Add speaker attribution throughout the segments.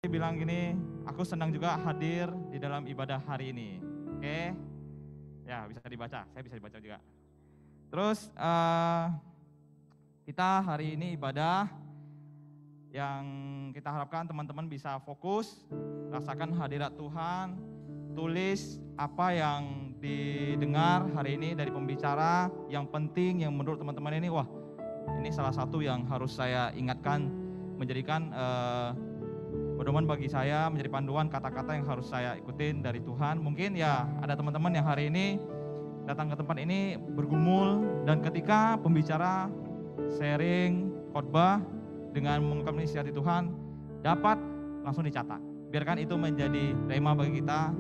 Speaker 1: bilang gini, aku senang juga hadir di dalam ibadah hari ini. Oke, ya bisa dibaca, saya bisa dibaca juga. Terus kita hari ini ibadah yang kita harapkan teman-teman bisa fokus, rasakan hadirat Tuhan, tulis apa yang didengar hari ini dari pembicara yang penting yang menurut teman-teman ini, wah ini salah satu yang harus saya ingatkan, menjadikan pedoman bagi saya, menjadi panduan kata-kata yang harus saya ikutin dari Tuhan. Mungkin ya ada teman-teman yang hari ini datang ke tempat ini bergumul, dan ketika pembicara sharing khotbah dengan mengungkapkan isi hati Tuhan, dapat langsung dicatat. Biarkan itu menjadi rema bagi kita.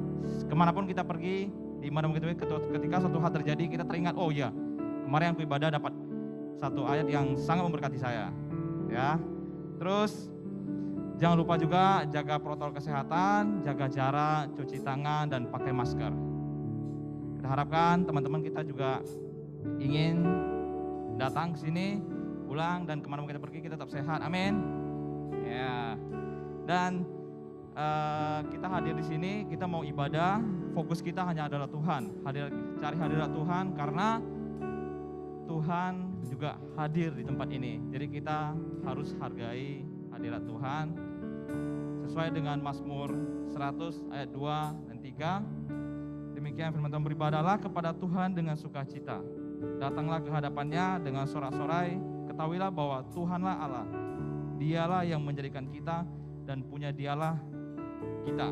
Speaker 1: Kemanapun kita pergi, dimanapun kita ketika suatu hal terjadi, kita teringat, oh iya, kemarin aku ibadah dapat satu ayat yang sangat memberkati saya. Ya, terus jangan lupa juga jaga protokol kesehatan, jaga jarak, cuci tangan, dan pakai masker. Kita harapkan teman-teman kita juga ingin datang ke sini, pulang, dan kemana kita pergi kita tetap sehat. Amin. Ya. Dan kita hadir di sini, kita mau ibadah, fokus kita hanya adalah Tuhan. Cari hadirat Tuhan, karena Tuhan juga hadir di tempat ini. Jadi kita harus hargai hadirat Tuhan. Sesuai dengan Mazmur 100 ayat 2 dan 3. Demikian firman Tuhan, beribadahlah kepada Tuhan dengan sukacita. Datanglah ke hadapannya dengan sorak-sorai. Ketahuilah bahwa Tuhanlah Allah. Dialah yang menjadikan kita, dan punya Dialah kita,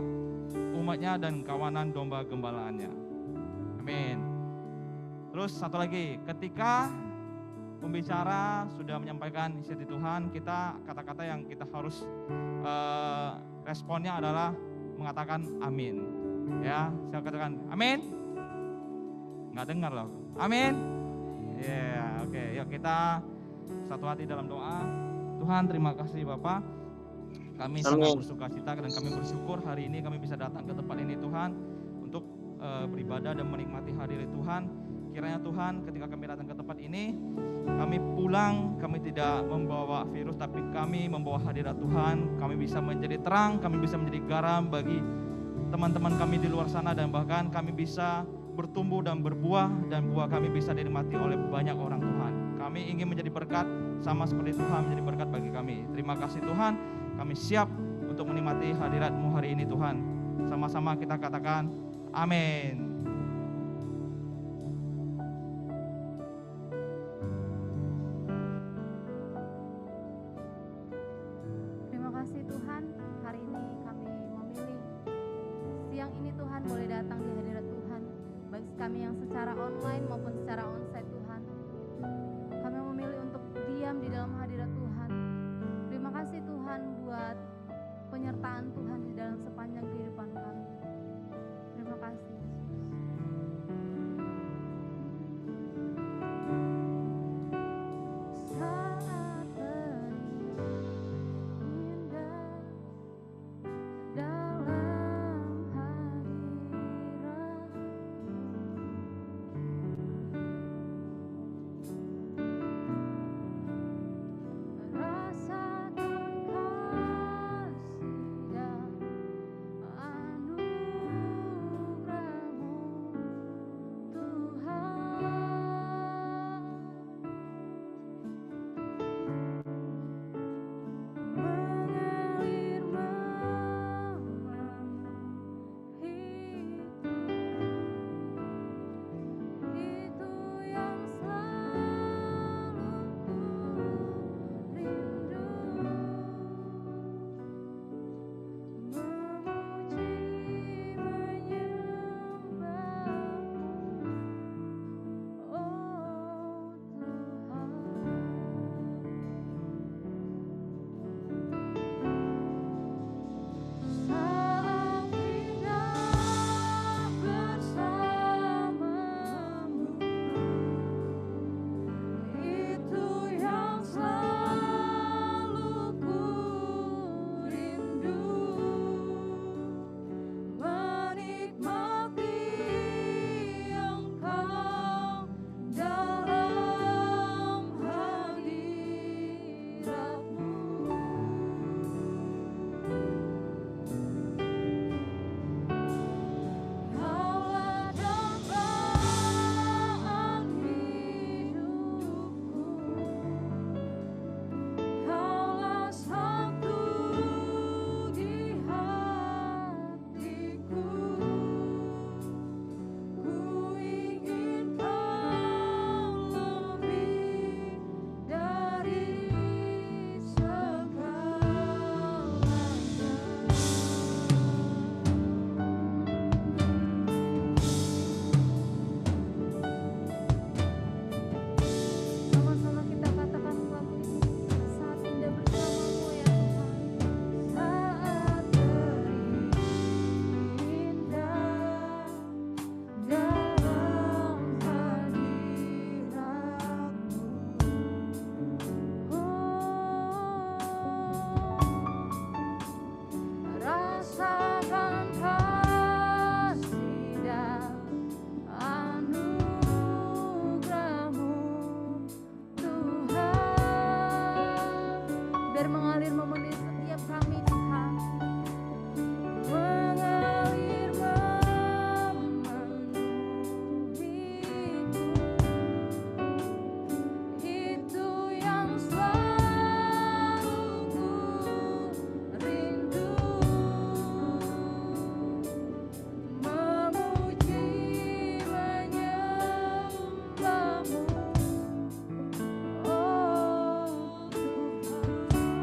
Speaker 1: umatnya dan kawanan domba gembalaannya. Amin. Terus satu lagi, ketika pembicara sudah menyampaikan isi hati Tuhan, kata-kata yang kita harus responnya adalah mengatakan amin. Ya, saya katakan amin. Nggak dengar loh. Amin. Ya, oke. Yuk kita satu hati dalam doa. Tuhan, terima kasih Bapak. Kami sangat bersukacita dan kami bersyukur hari ini kami bisa datang ke tempat ini Tuhan, untuk beribadah dan menikmati hadirat Tuhan. Kiranya Tuhan, ketika kami datang ke tempat ini, kami pulang, kami tidak membawa virus, tapi kami membawa hadirat Tuhan. Kami bisa menjadi terang, kami bisa menjadi garam bagi teman-teman kami di luar sana, dan bahkan kami bisa bertumbuh dan berbuah, dan buah kami bisa dinikmati oleh banyak orang Tuhan. Kami ingin menjadi berkat sama seperti Tuhan menjadi berkat bagi kami. Terima kasih Tuhan, kami siap untuk menikmati hadirat-Mu hari ini Tuhan. Sama-sama kita katakan amin.
Speaker 2: Terima kasih Tuhan, hari ini kami memilih siang ini Tuhan boleh datang di hadirat Tuhan, baik kami yang secara online maupun secara onsite Tuhan. Kami memilih untuk diam di dalam hadirat Tuhan. Terima kasih Tuhan buat penyertaan Tuhan di dalam sepanjang kehidupan kami. Terima kasih Yesus. Saat berindah dalam hadirat, mengalir memenuhi setiap kami Tuhan. Mengalir memenuhiku, itu yang selalu ku rindu. Memuji menyembahmu, oh Tuhan.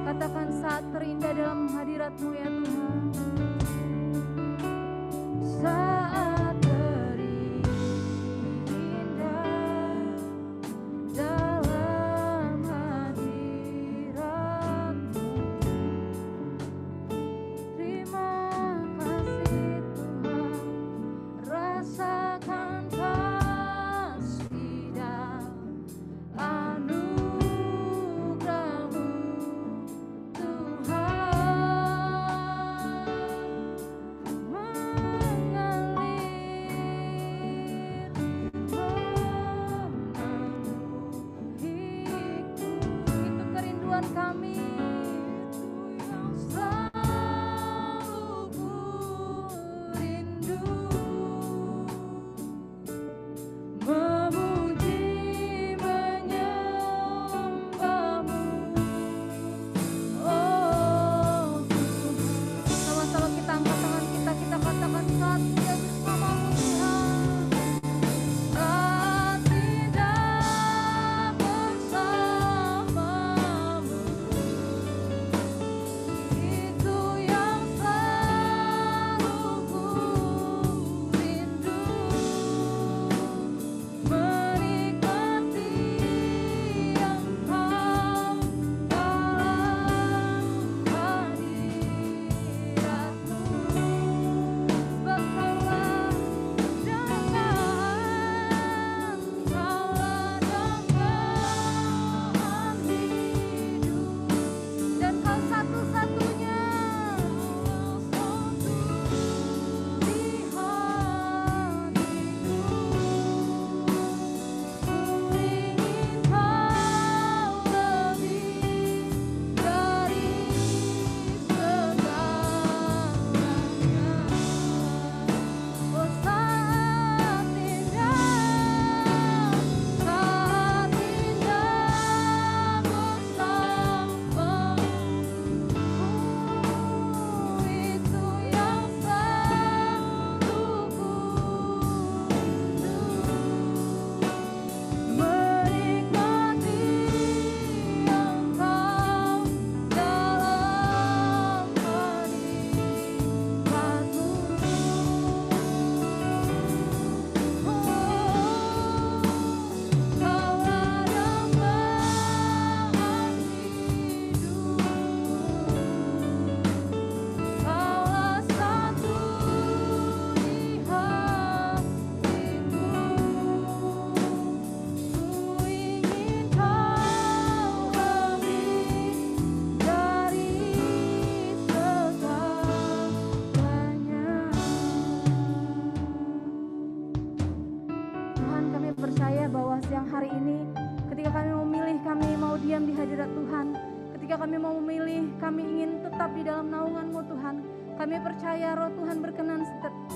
Speaker 2: Katakan saat terindah dalam hadirat-Mu ya Tuhan. Saat terindah dalam hadirat-Mu. Terima kasih Tuhan, rasakan kasih dan anugerah-Mu Tuhan. kami mau memilih, kami ingin tetap di dalam naungan-Mu Tuhan. Kami percaya Roh Tuhan berkenan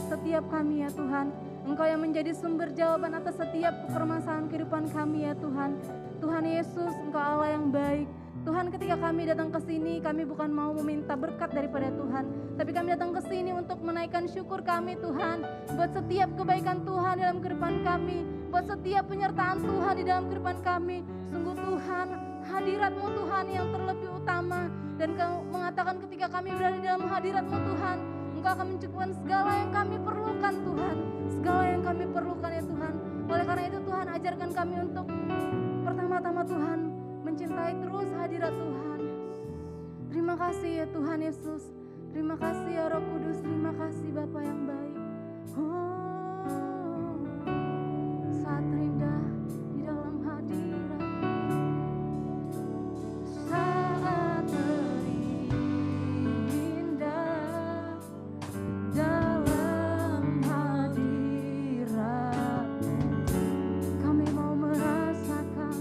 Speaker 2: setiap kami ya Tuhan. Engkau yang menjadi sumber jawaban atas setiap permasalahan kehidupan kami ya Tuhan. Tuhan Yesus, Engkau Allah yang baik. Tuhan, ketika kami datang ke sini, kami bukan mau meminta berkat daripada Tuhan, tapi kami datang ke sini untuk menaikkan syukur kami Tuhan, buat setiap kebaikan Tuhan dalam kehidupan kami, buat setiap penyertaan Tuhan di dalam kehidupan kami. Sungguh Tuhan, hadirat-Mu Tuhan yang terlebih utama, dan Kau mengatakan ketika kami berada di dalam hadirat-Mu Tuhan, Engkau akan mencukupkan segala yang kami perlukan Tuhan, segala yang kami perlukan ya Tuhan. Oleh karena itu Tuhan, ajarkan kami untuk pertama-tama Tuhan mencintai terus hadirat Tuhan. Terima kasih ya Tuhan Yesus. Terima kasih ya Roh Kudus. Terima kasih Bapa yang baik. Oh, saat terindah di dalam hadirat. Saat terindah dalam hadirat. Kami mau merasakan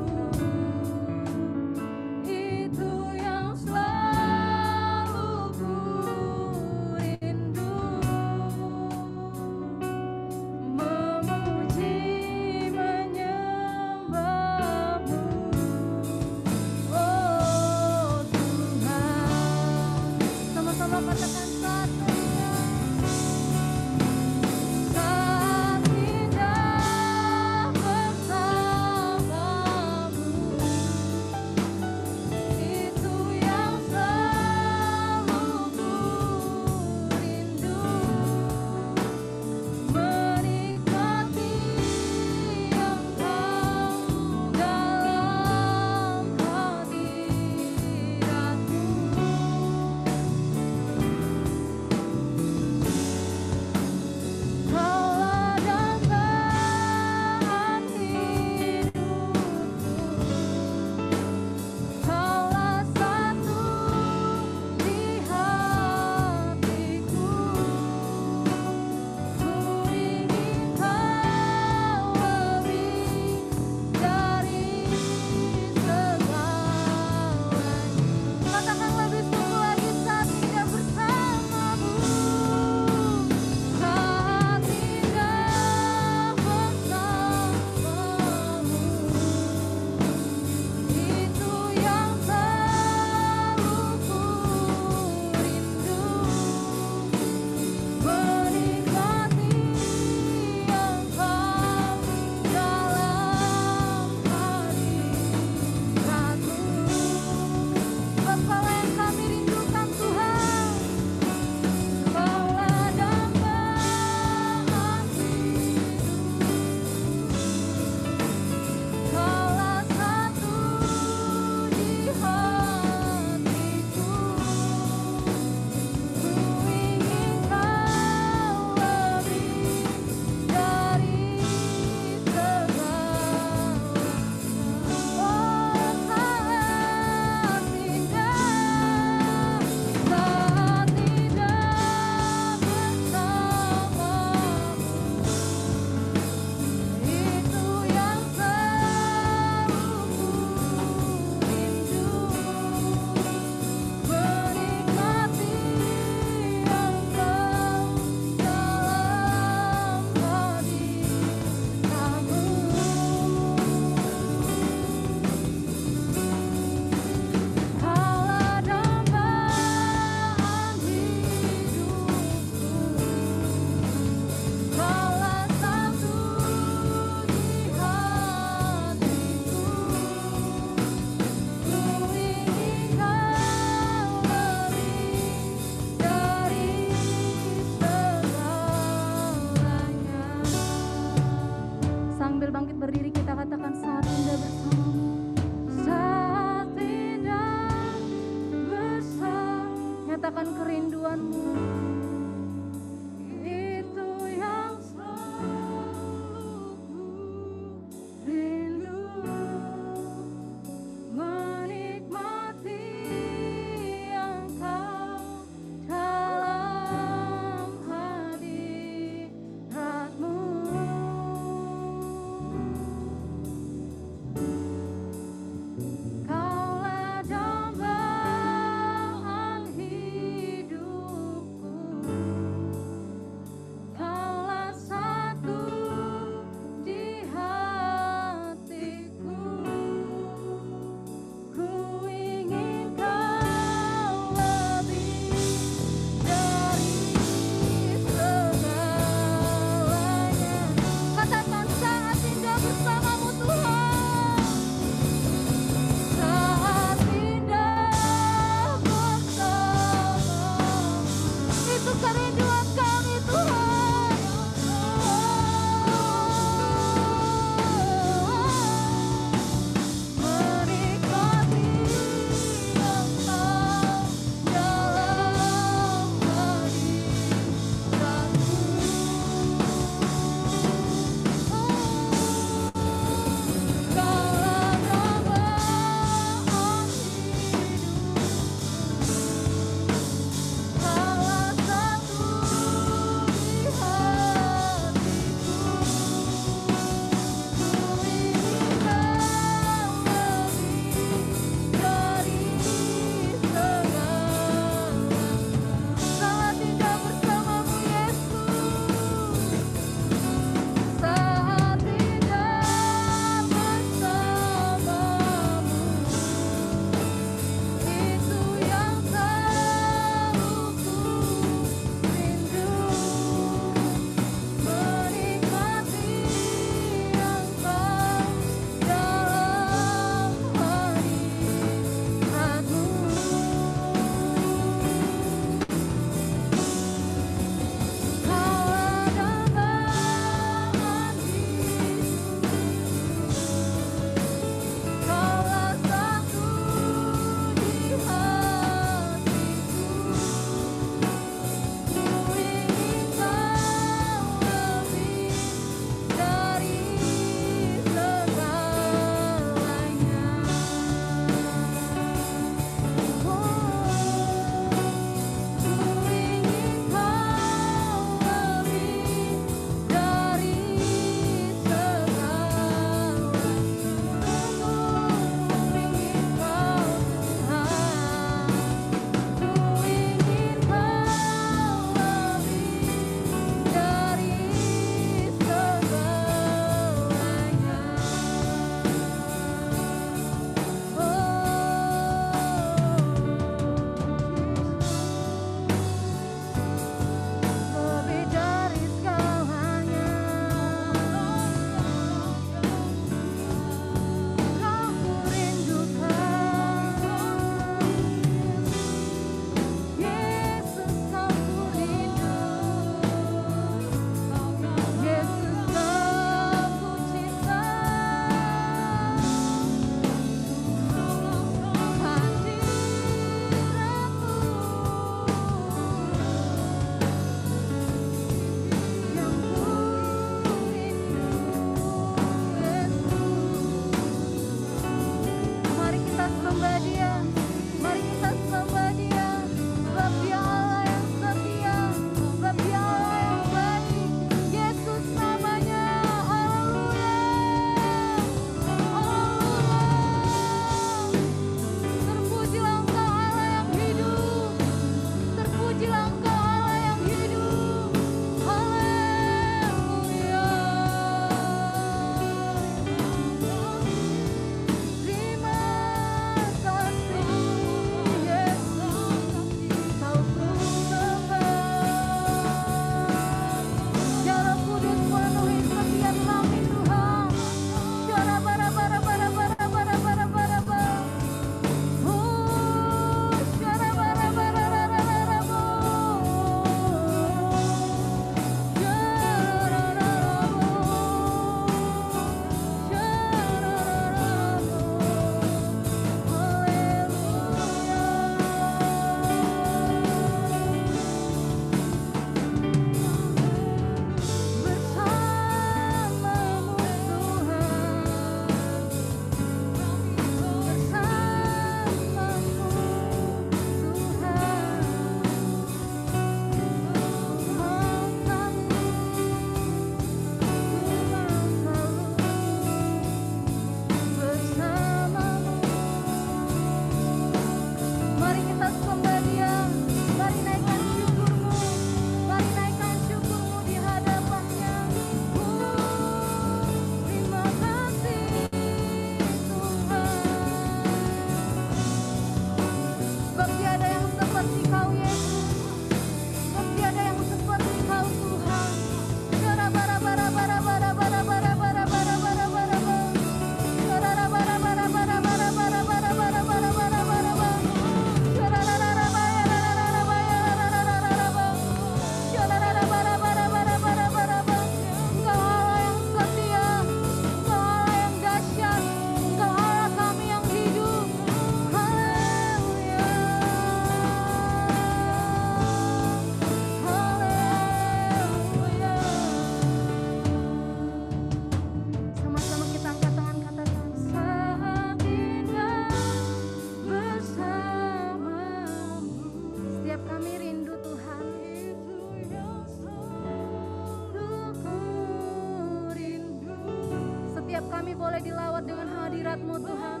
Speaker 2: boleh dilawat dengan hadirat-Mu Tuhan.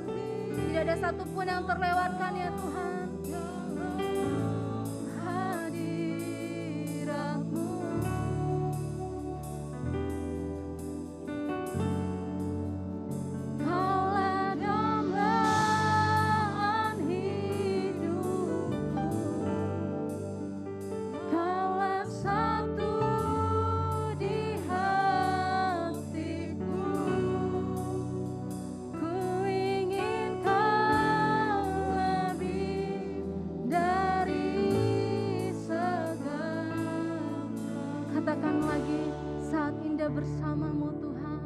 Speaker 2: Tidak ada satupun yang terlewatkan ya Tuhan. Hadirat-Mu Kaulah dambaan hidupku, Kaulah satu di hatiku. Ku ingin Kau lebih dari segala. Katakan lagi, saat indah bersama-Mu Tuhan.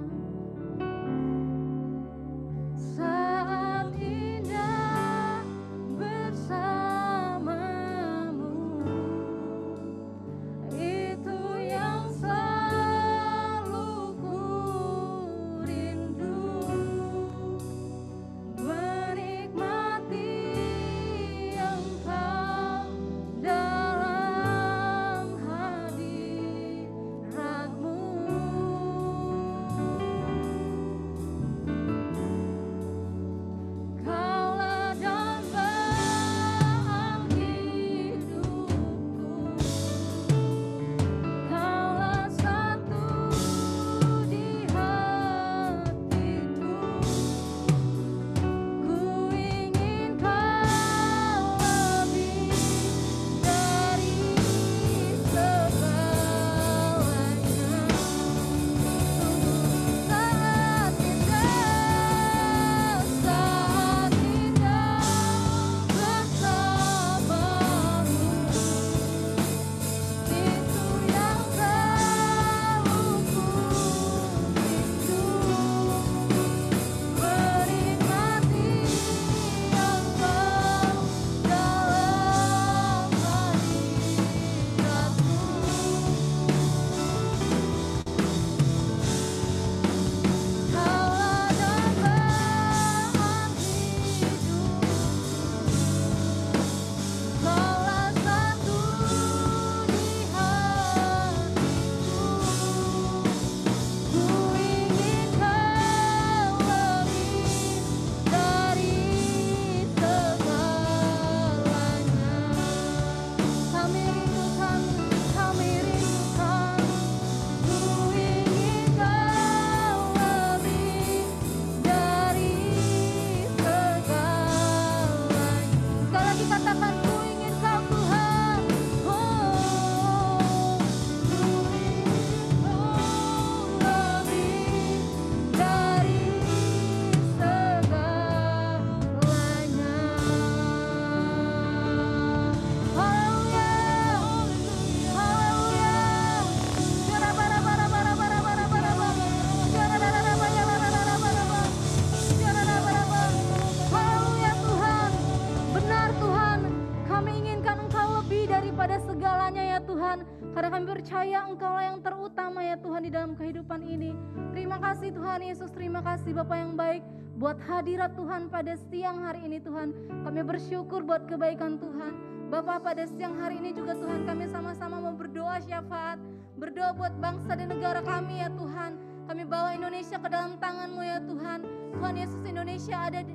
Speaker 2: Saat indah bersama-Mu, itu yang selalu ku rindu. Menikmati Engkau dalam hadirat-Mu. Kaulah dambaan hidupku, Kaulah satu di hatiku. Ku ingin Kau lebih dari segalanya. Saat indah bersama-Mu, itu yang selalu ku rindu. Menikmati Engkau dalam hadirat-Mu. Kaulah dambaan hidupku, Kaulah satu di hatiku. Ku ingin Kau lebih dari segalanya. Kami rindukan, kami rindukan. Ku ingin Kau lebih dari segalanya. Sekali lagi katakan, ku ingin Kau Tuhan. Oh, ku ingin Kau lebih dari segalanya. Haleluya, haleluya. Haleluya Tuhan, benar Tuhan, kami inginkan Engkau lebih daripada segalanya ya Tuhan. Karena kami percaya Engkau lah yang terutama ya Tuhan di dalam kehidupan ini. Terima kasih Tuhan Yesus, terima kasih Bapa yang baik buat hadirat Tuhan pada siang hari ini Tuhan. Kami bersyukur buat kebaikan Tuhan. Bapa, pada siang hari ini juga Tuhan kami sama-sama mau berdoa syafaat. Berdoa buat bangsa dan negara kami ya Tuhan. Kami bawa Indonesia ke dalam tangan-Mu ya Tuhan. Tuhan Yesus, Indonesia ada di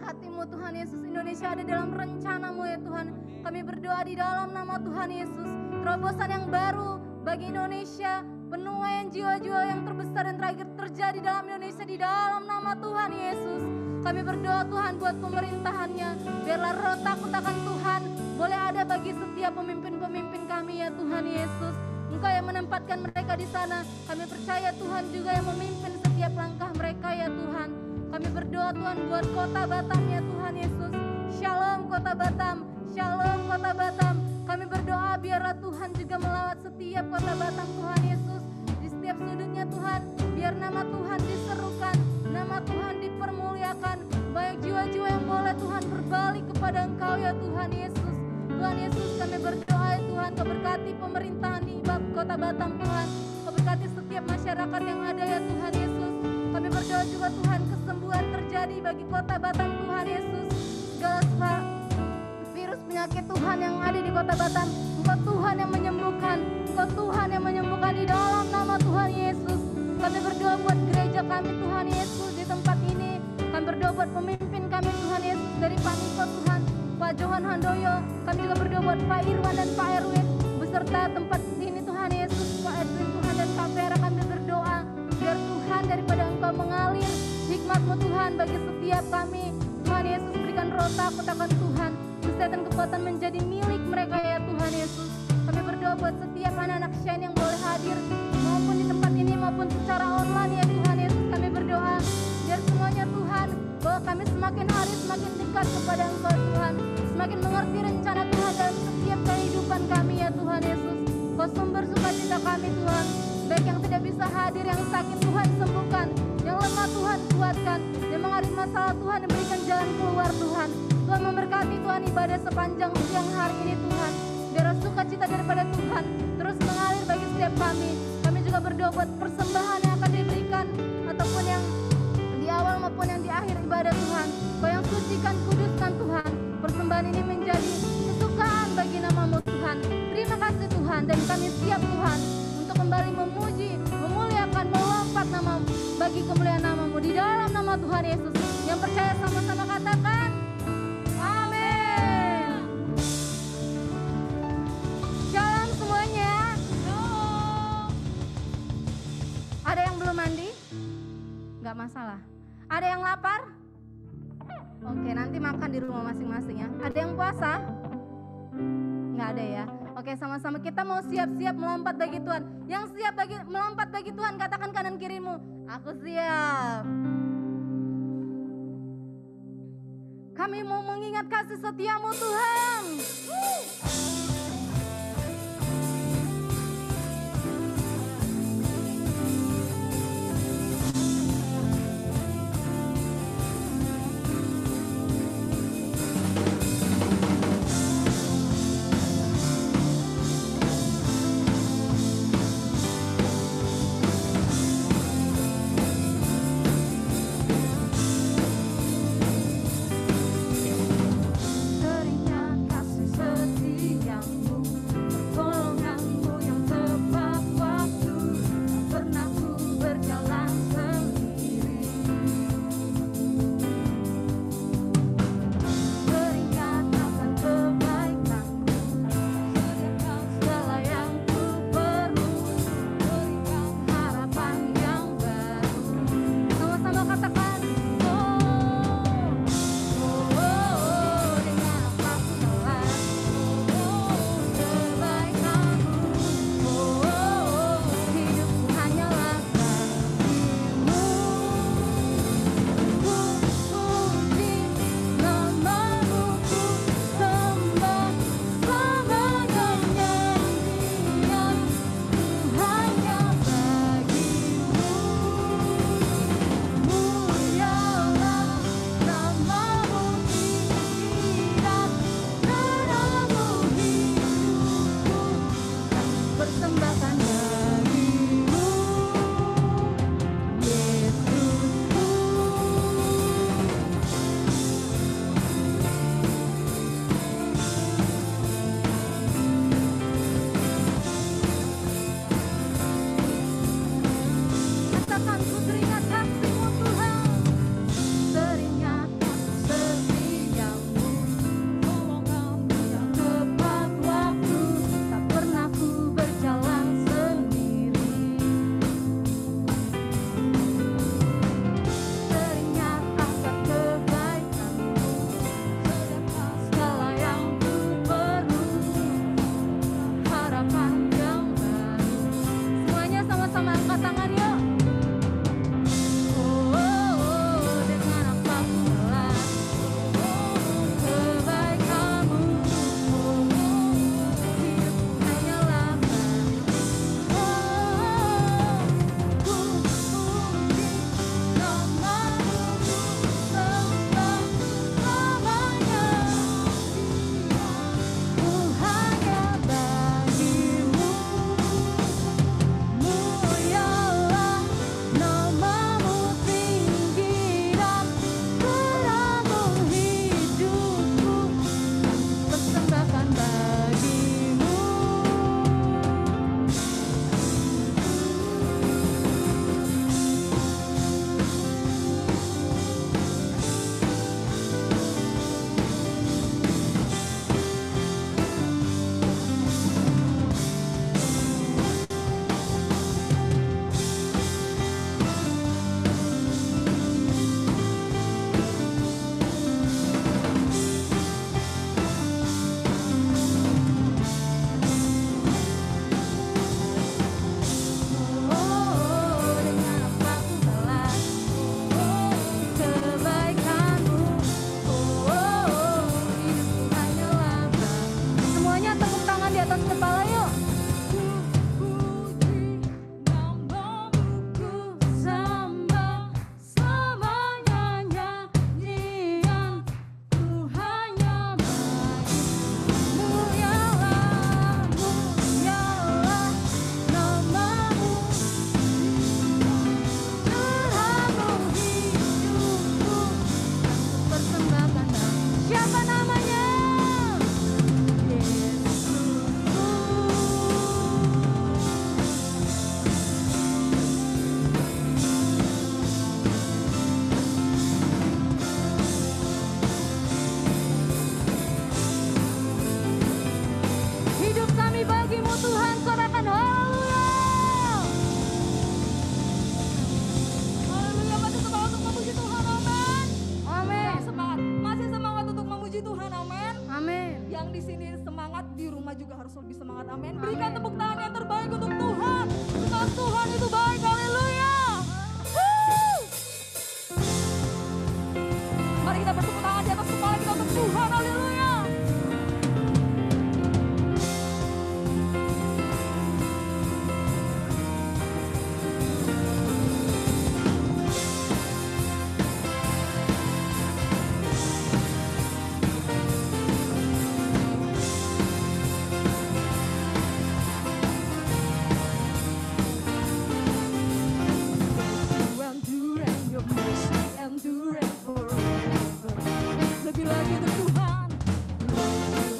Speaker 2: hati-Mu Tuhan Yesus. Indonesia ada dalam rencana-Mu ya Tuhan. Kami berdoa di dalam nama Tuhan Yesus. Terobosan yang baru bagi Indonesia. Penuaian jiwa-jiwa yang terbesar dan terakhir terjadi dalam Indonesia di dalam nama Tuhan Yesus. Kami berdoa Tuhan buat pemerintahannya. Biarlah roh takut akan Tuhan boleh ada bagi setiap pemimpin-pemimpin kami ya Tuhan Yesus. Engkau yang menempatkan mereka di sana. Kami percaya Tuhan juga yang memimpin setiap langkah mereka ya Tuhan. Kami berdoa Tuhan buat kota Batam ya Tuhan Yesus. Shalom kota Batam, shalom kota Batam. Kami berdoa biarlah Tuhan juga melawat setiap kota Batam Tuhan Yesus. Di setiap sudutnya Tuhan, biar nama Tuhan diserukan, nama Tuhan dipermuliakan. Banyak jiwa-jiwa yang boleh Tuhan berbalik kepada Engkau ya Tuhan Yesus. Tuhan Yesus, kami berdoa ya Tuhan, Kau berkati pemerintahan di kota Batam Tuhan. Kau berkati setiap masyarakat yang ada ya Tuhan Yesus. Kami berdoa juga Tuhan, kesembuhan terjadi bagi kota Batam Tuhan Yesus. Segala virus penyakit Tuhan yang ada di kota Batam, Engkau Tuhan yang menyembuhkan, Engkau Tuhan yang menyembuhkan di dalam nama Tuhan Yesus. Kami berdoa buat gereja kami Tuhan Yesus, di buat pemimpin kami Tuhan Yesus, dari Pak Niko Tuhan, Pak Johan Handoyo. Kami juga berdoa buat Pak Irwan dan Pak Erwin beserta tempat ini Tuhan Yesus, Pak Edwin Tuhan dan Kak Vera. Kami berdoa biar Tuhan daripada Engkau mengalir hikmat-Mu Tuhan bagi setiap kami. Tuhan Yesus, berikan roh takut akan Tuhan, kesehatan kekuatan menjadi milik mereka ya Tuhan Yesus. Kami berdoa buat setiap anak-anak Shine yang boleh hadir maupun di tempat ini maupun secara online ya Tuhan Yesus. Kami berdoa biar semuanya Tuhan, bahwa kami semakin hari semakin dekat kepada Engkau Tuhan, semakin mengerti rencana Tuhan dalam setiap kehidupan kami ya Tuhan Yesus. Kau sumber sukacita kami Tuhan, baik yang tidak bisa hadir, yang sakit Tuhan sembuhkan, yang lemah Tuhan kuatkan, yang mengalami masalah Tuhan berikan jalan keluar Tuhan. Tuhan memberkati Tuhan ibadah sepanjang siang hari ini Tuhan, biar sukacita daripada Tuhan terus mengalir bagi setiap kami. Kami juga berdoa buat persembahan yang akan diberikan ataupun yang di awal maupun yang di akhir ibadah Tuhan. Kau yang sucikan, kuduskan Tuhan. Persembahan ini menjadi kesukaan bagi nama-Mu Tuhan. Terima kasih Tuhan, dan kami siap Tuhan untuk kembali memuji, memuliakan, melompat nama-Mu bagi kemuliaan nama-Mu di dalam nama Tuhan Yesus. Yang percaya sama-sama katakan amin. Shalom semuanya. Ada yang belum mandi? Gak masalah. Ada yang lapar? Oke, nanti makan di rumah masing-masing ya. Ada yang puasa? Nggak ada ya. Oke, sama-sama kita mau siap-siap melompat bagi Tuhan. Yang siap melompat bagi Tuhan, katakan kanan kirimu, aku siap. Kami mau mengingat kasih setia-Mu Tuhan.
Speaker 3: Amin. Berikan tepuk tangan yang terbaik untuk Tuhan. Karena Tuhan itu baik. Haleluya. Mari kita bertepuk tangan di atas kepala kita untuk Tuhan. Haleluya. Lebih lagi untuk Tuhan.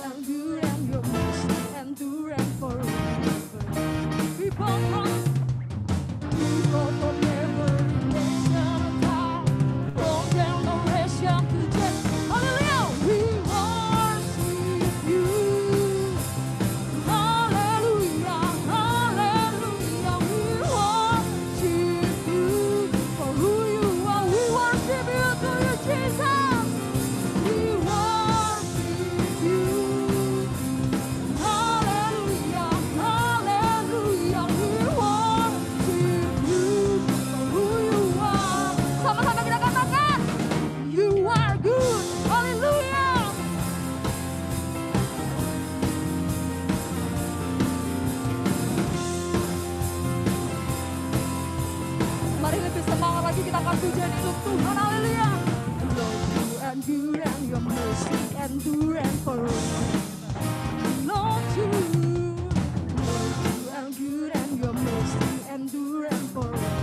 Speaker 3: Endure and your mercy endure and forever. People from every nation and tongue, from generation to generation. Hallelujah, we worship you. Hallelujah, hallelujah, we worship you for who you are. We worship you to you, Jesus. We worship you. Hallelujah, hallelujah, we worship you for who you are. Sama-sama kita katakan, you are good. Hallelujah. Mari lebih semangat lagi kita akan pujian hidup Tuhan. Haleluya. Lord, you and good and your mercy endure and forever. Lord, you and good and your mercy endure and forever.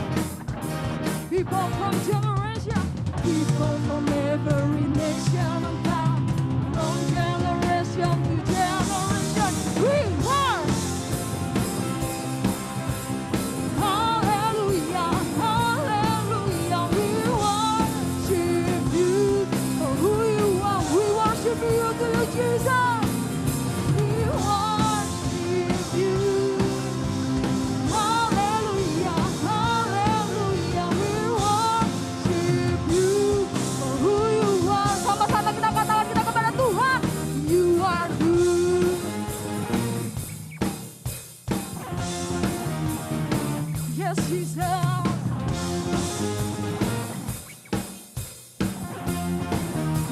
Speaker 3: People from generation, people from every nation and tongue, from generation to generation, we worship. Hallelujah, hallelujah, we worship you for who you are. We worship you to you, Jesus. We worship you. Hallelujah, hallelujah, we worship you for who you are. Sama-sama kita katakan kita kepada Tuhan. You are good. Yes, Jesus.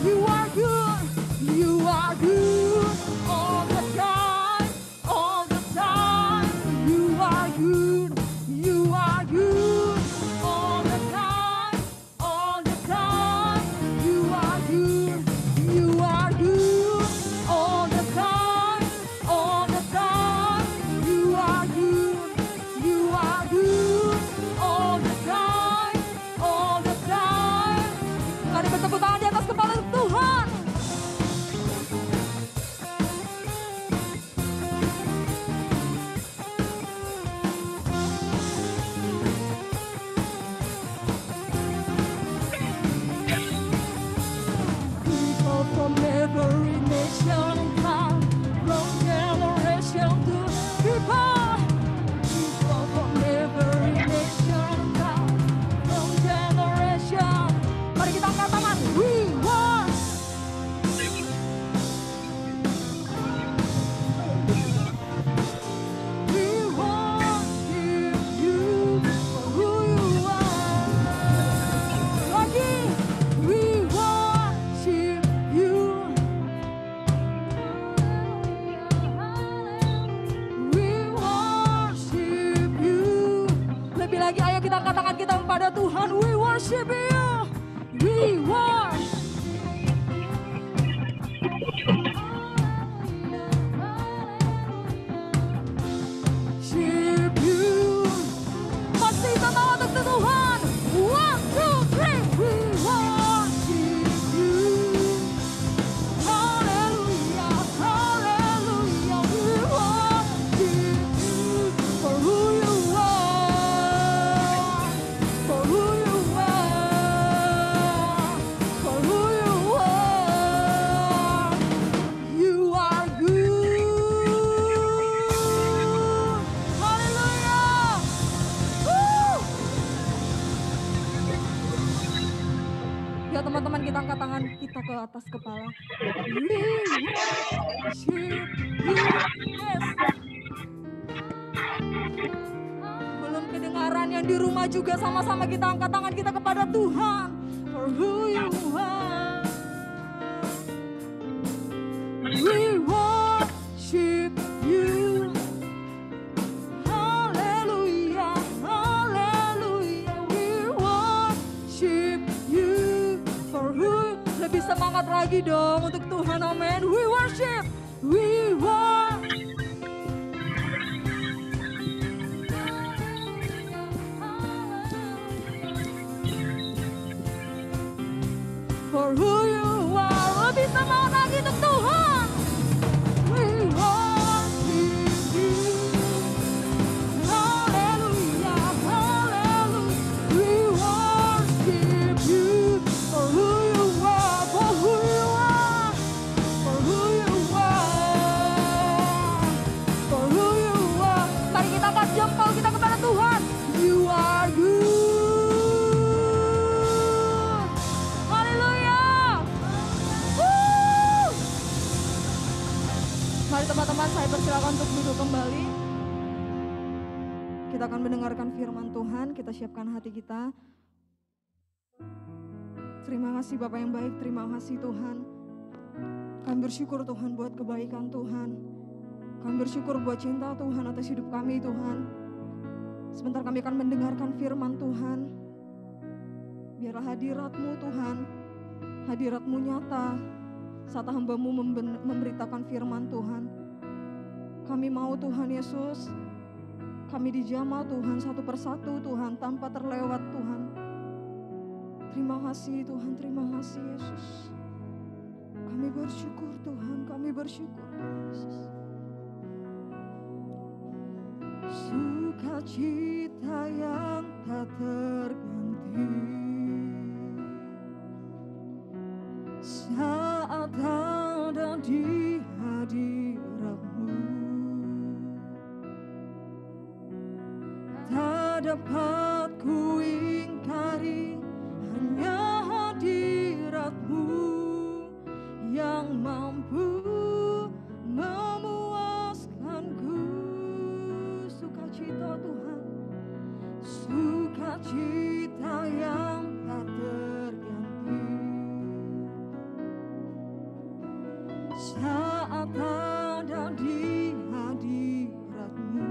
Speaker 3: You are good. You are good all the time. All the time. You are good. You are good all the time. All the time. You are good. You are good all the time. All the time. You are good. You are good all the time. All the time. Mari bertepuk tangan di atas kepala Tuhan. People from every nation and tongue, from generation to people. People from every nation and tongue, from generation. Mari kita angkat tangan. We worship. We worship you for who you are. Lagi, we worship you. We worship you. Lebih lagi, ayo kita angkat tangan kita kepada Tuhan. We worship you. We worship. Worship you. Masih sama untuk Tuhan. 1, 2, 3. We worship you. Hallelujah, hallelujah. We worship you for who you are. For who you are. For who you are. You are good. Hallelujah. Woo. Ya teman-teman, kita angkat tangan kita ke atas kepala. We worship you. Yes. Belum kedengaran yang di rumah juga, sama-sama kita angkat tangan kita kepada Tuhan. For who you are, we worship you. Hallelujah, hallelujah, we worship you. For who, lebih semangat lagi dong untuk Tuhan, amen. We worship, we worship. For who you are, lebih semangat lagi untuk Tuhan. We worship you. Hallelujah, hallelujah. We worship you. For who you are, for who you are, for who you are, for who you are. Mari kita angkat jempol kita kepada Tuhan. You are good. Mari teman-teman, saya persilakan untuk duduk kembali. Kita akan mendengarkan firman Tuhan, kita siapkan hati kita. Terima kasih Bapak yang baik, terima kasih Tuhan. Kami bersyukur Tuhan buat kebaikan Tuhan. Kami bersyukur buat cinta Tuhan atas hidup kami Tuhan. Sebentar kami akan mendengarkan firman Tuhan. Biarlah hadirat-Mu Tuhan, hadirat-Mu nyata saat hamba-Mu memberitakan firman Tuhan. Kami mau Tuhan Yesus, kami dijamah Tuhan satu persatu Tuhan, tanpa terlewat Tuhan. Terima kasih Tuhan, terima kasih Yesus. Kami bersyukur Tuhan, kami bersyukur Yesus. Sukacita yang tak terganti saat ada di hadirat-Mu, tak dapat ku ingkari, hanya hadirat-Mu yang mampu memuaskanku. Sukacita Tuhan, sukacita yang tak terganti saat ada di hadirat-Mu,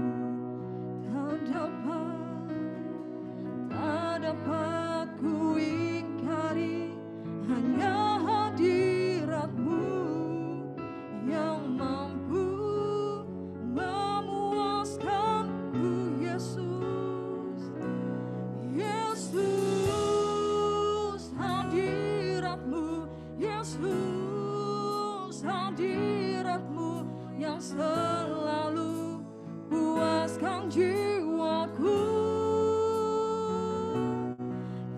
Speaker 3: tak dapat ku ingkari, hanya hadirat-Mu yang mampu memuaskanku. Yesus, Yesus, hadirat-Mu, Yesus, hadirat-Mu yang selalu puaskan jiwaku.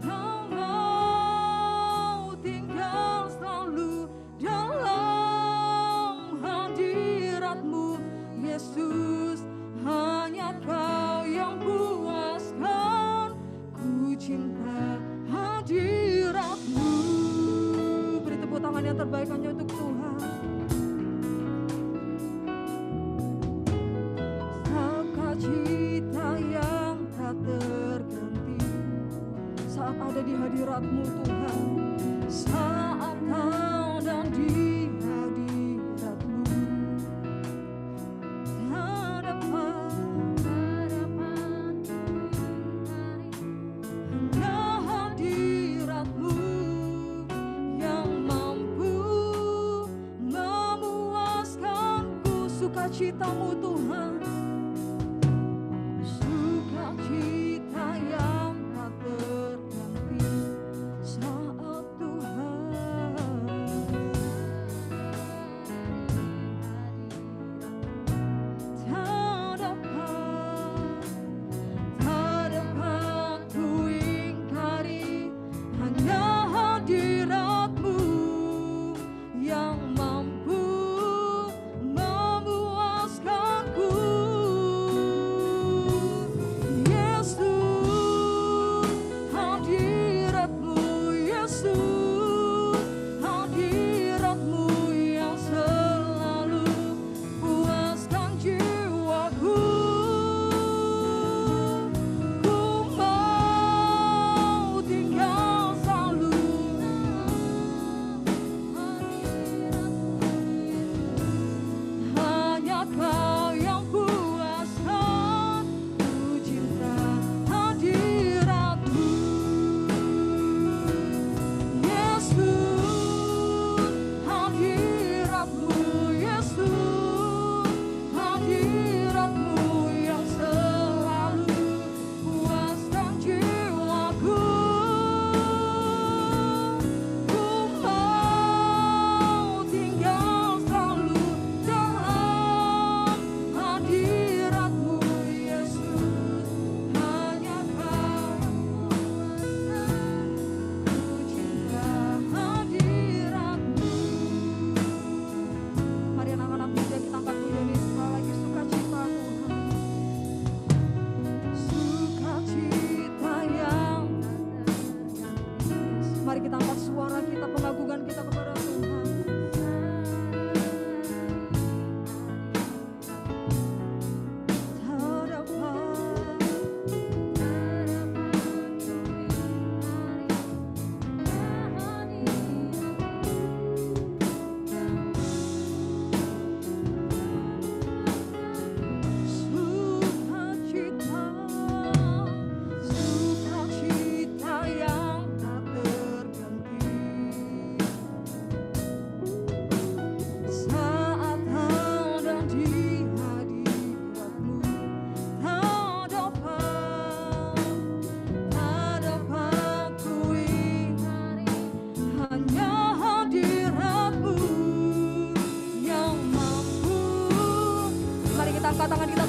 Speaker 3: Kau mau tinggal selalu dalam hadirat-Mu, Yesus, hanya Kau yang puaskan. Ku cinta hadirat-Mu. Beri tepuk tangan yang terbaik hanya untuk Tuhan. Sukacita yang tak terganti saat ada di hadirat-Mu Tuhan, saat ada di hadirat-Mu, tak dapat hanya hadirat-Mu yang mampu memuaskanku. Sukacita-Mu Tuhan, sukacita yang tak terganti saat Tuhan mari kita angkat suara kita, pengagungan kita kepada Tuhan. Sukacita yang tak terganti.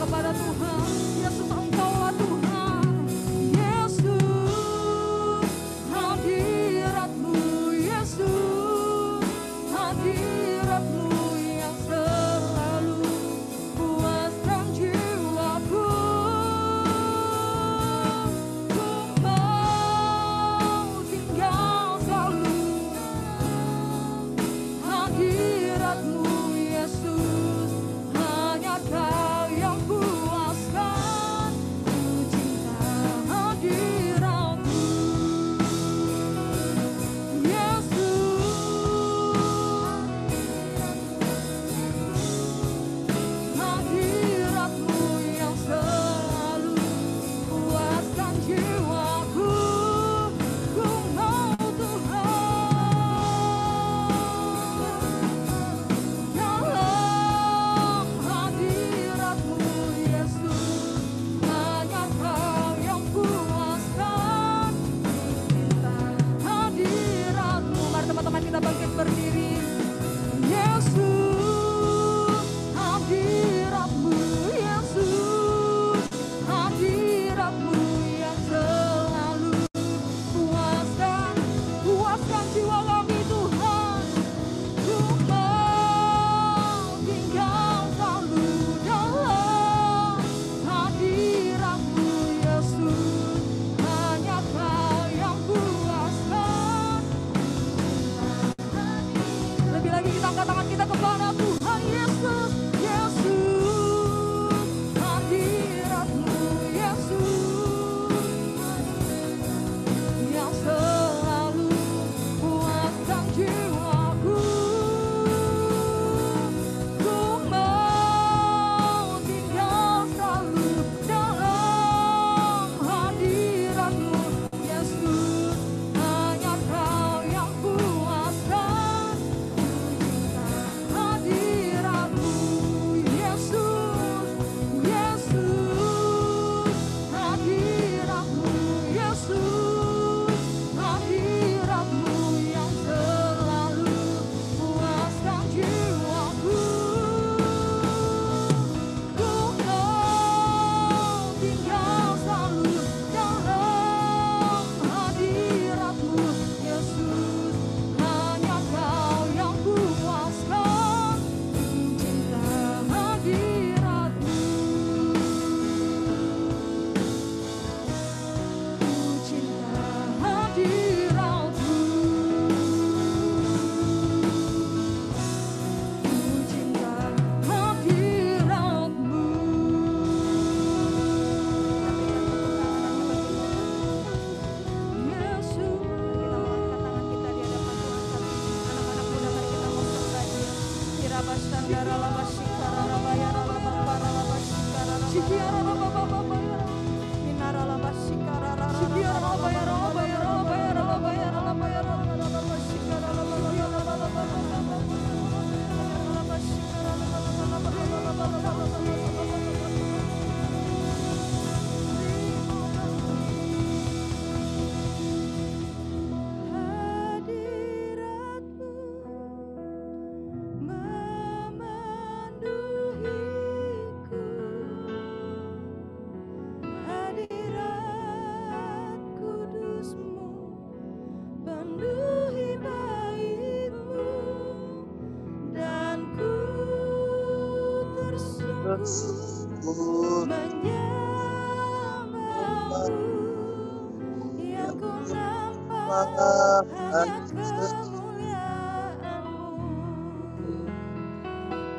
Speaker 4: Yang ku nampak hanya kemuliaan-Mu.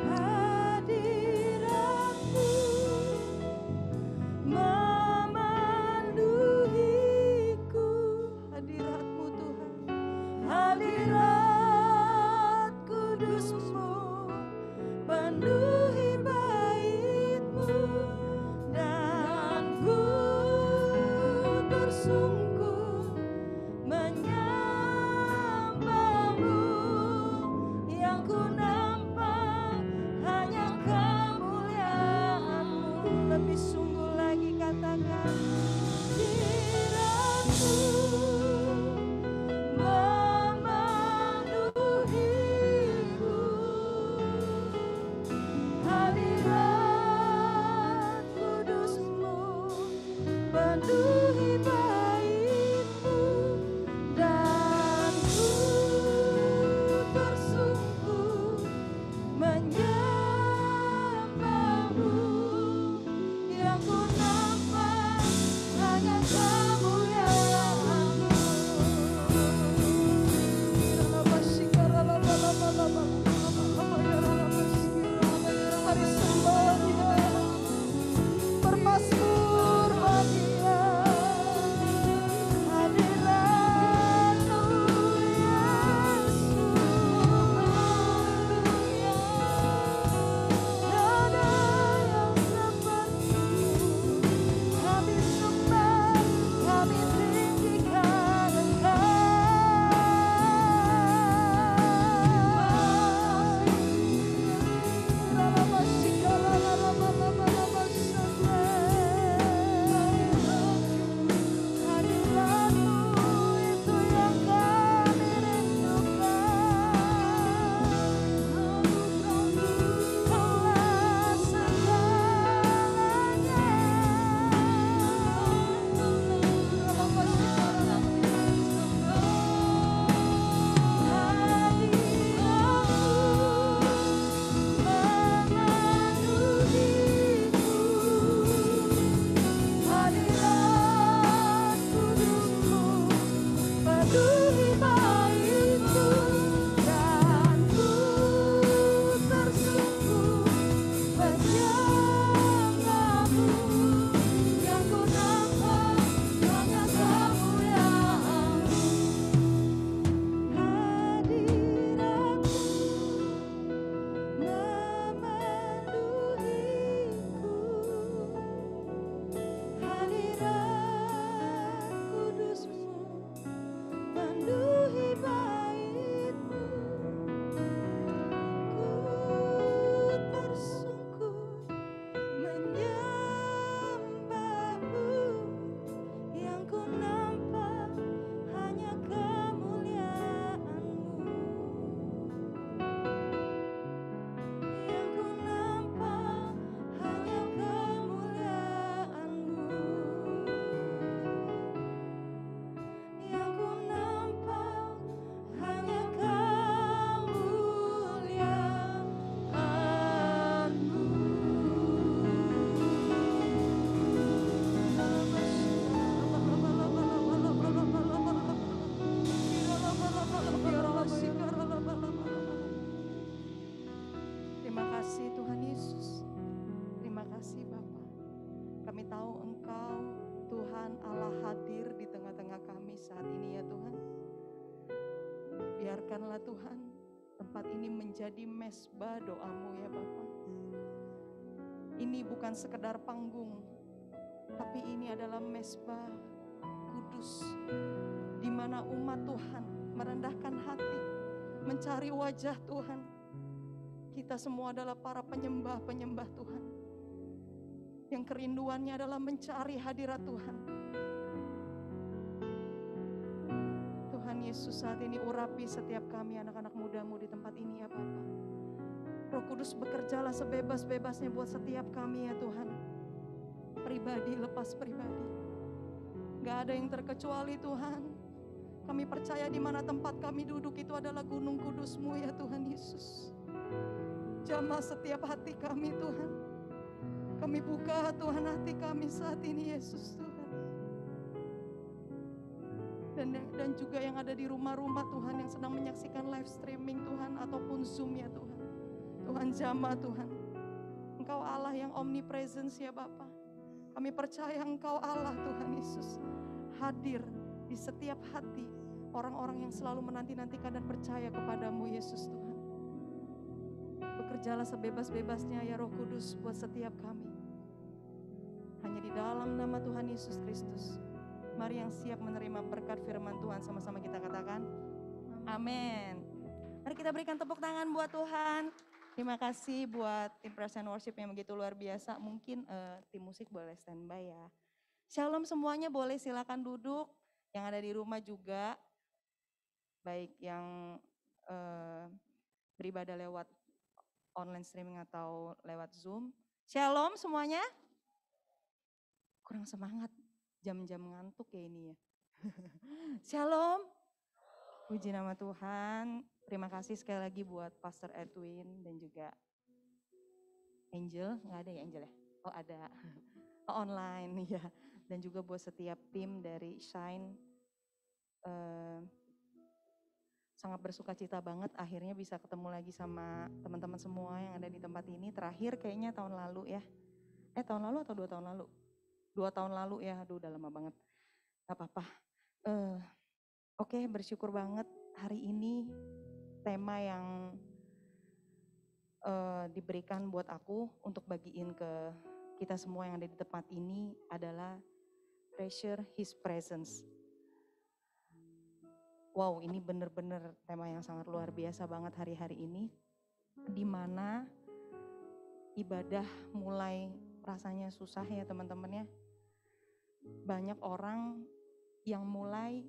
Speaker 4: Hadirat-Mu memanduhiku. Hadirat-Mu Tuhan, hadirat kudus-Mu penuhi bait-Mu, dan ku tersungkur menyembah-Mu. Yang ku nampak hanya kemuliaan-Mu. Lebih sungguh lagi katakan, hadirat-Mu memanduhiku. Hadirat kudus-Mu penuhi bait-Mu, dan ku tersungkur menyembah-Mu. Yang ku nampak hanya kemuliaan-Mu. Mari sembah Dia, bermazmur bagi Dia. Hadirat-Mu Yesus, tiada yang seperti-Mu. Kami sembah, kami tinggikan Engkau. Hadirat-Mu itu yang kami rindukan. Kaulah segalanya. Hadirat kudus-Mu penuhi bait-Mu, dan ku tersungkur menyembah-Mu. Yang ku nampak hanya kemuliaan-Mu. Hadirat-Mu memanduhiku. Hadirat kudus-Mu penuhi bait-Mu, ku tersungkur menyembah-Mu. Yang ku nampak hanya kemuliaan-Mu. Yang ku nampak hanya kemuliaan-Mu. Yang ku nampak hanya kemuliaan-Mu. Terima kasih Tuhan Yesus. Terima kasih Bapa. Kami tahu Engkau Tuhan Allah hadir di tengah-tengah kami saat ini ya Tuhan. Biarkanlah Tuhan tempat ini menjadi mezbah doa-Mu ya Bapa. Ini bukan sekedar panggung, tapi ini adalah mezbah kudus, di mana umat Tuhan merendahkan hati, mencari wajah Tuhan. Kita semua adalah para penyembah-penyembah Tuhan, yang kerinduannya adalah mencari hadirat Tuhan. Tuhan Yesus, saat ini urapi setiap kami anak-anak muda-Mu di tempat ini ya Bapa. Roh Kudus, bekerjalah sebebas-bebasnya buat setiap kami ya Tuhan. Pribadi lepas pribadi, gak ada yang terkecuali Tuhan. Kami percaya di mana tempat kami duduk itu adalah gunung kudus-Mu ya Tuhan Yesus. Jamah setiap hati kami Tuhan. Kami buka Tuhan hati kami saat ini Yesus Tuhan. Dan juga yang ada di rumah-rumah Tuhan yang sedang menyaksikan live streaming Tuhan ataupun Zoom ya Tuhan. Tuhan jamah Tuhan. Engkau Allah yang omnipresence ya Bapa. Kami percaya Engkau Allah Tuhan Yesus hadir di setiap hati orang-orang yang selalu menanti-nantikan dan percaya kepadamu Yesus Tuhan. Bekerjalah sebebas-bebasnya ya Roh Kudus buat setiap kami. Hanya di dalam nama Tuhan Yesus Kristus. Mari yang siap menerima berkat firman Tuhan sama-sama kita katakan. Amin. Mari kita berikan tepuk tangan buat Tuhan. Terima kasih buat tim praise and worship yang begitu luar biasa. Mungkin tim musik boleh standby ya. Shalom semuanya, boleh silakan duduk. Yang ada di rumah juga. Baik yang beribadah lewat online streaming atau lewat Zoom. Shalom semuanya. Kurang semangat, jam-jam ngantuk ya ini ya. Shalom. Puji nama Tuhan. Terima kasih sekali lagi buat Pastor Edwin dan juga Angel. Nggak ada ya Angel ya? Oh ada. Online ya. Dan juga buat setiap tim dari Shine. Sangat bersuka cita banget akhirnya bisa ketemu lagi sama teman-teman semua yang ada di tempat ini. Terakhir kayaknya tahun lalu ya. Tahun lalu atau 2 tahun lalu? 2 tahun lalu ya, aduh udah lama banget. Gak apa-apa. Oke, bersyukur banget hari ini tema yang diberikan buat aku untuk bagiin ke kita semua yang ada di tempat ini adalah Treasure His Presence. Wow, ini bener-bener tema yang sangat luar biasa banget hari-hari ini. Di mana ibadah mulai rasanya susah ya teman-teman ya. Banyak orang yang mulai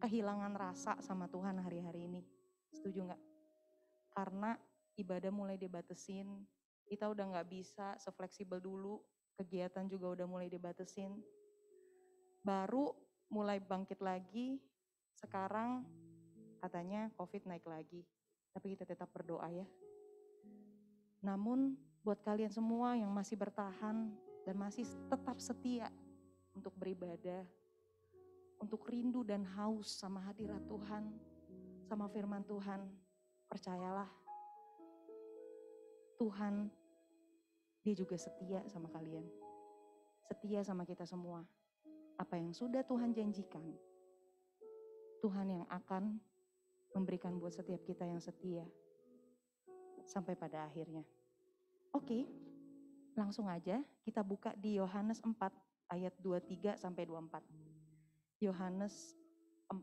Speaker 4: kehilangan rasa sama Tuhan hari-hari ini. Setuju nggak? Karena ibadah mulai dibatesin, kita udah nggak bisa sefleksibel dulu, kegiatan juga udah mulai dibatesin. Baru mulai bangkit lagi, sekarang katanya COVID naik lagi. Tapi kita tetap berdoa ya. Namun buat kalian semua yang masih bertahan dan masih tetap setia untuk beribadah, untuk rindu dan haus sama hadirat Tuhan, sama firman Tuhan, percayalah Tuhan, Dia juga setia sama kalian. Setia sama kita semua. Apa yang sudah Tuhan janjikan, Tuhan yang akan memberikan buat setiap kita yang setia. Sampai pada akhirnya. Oke, langsung aja kita buka di Yohanes 4 ayat 23 sampai 24. Yohanes 4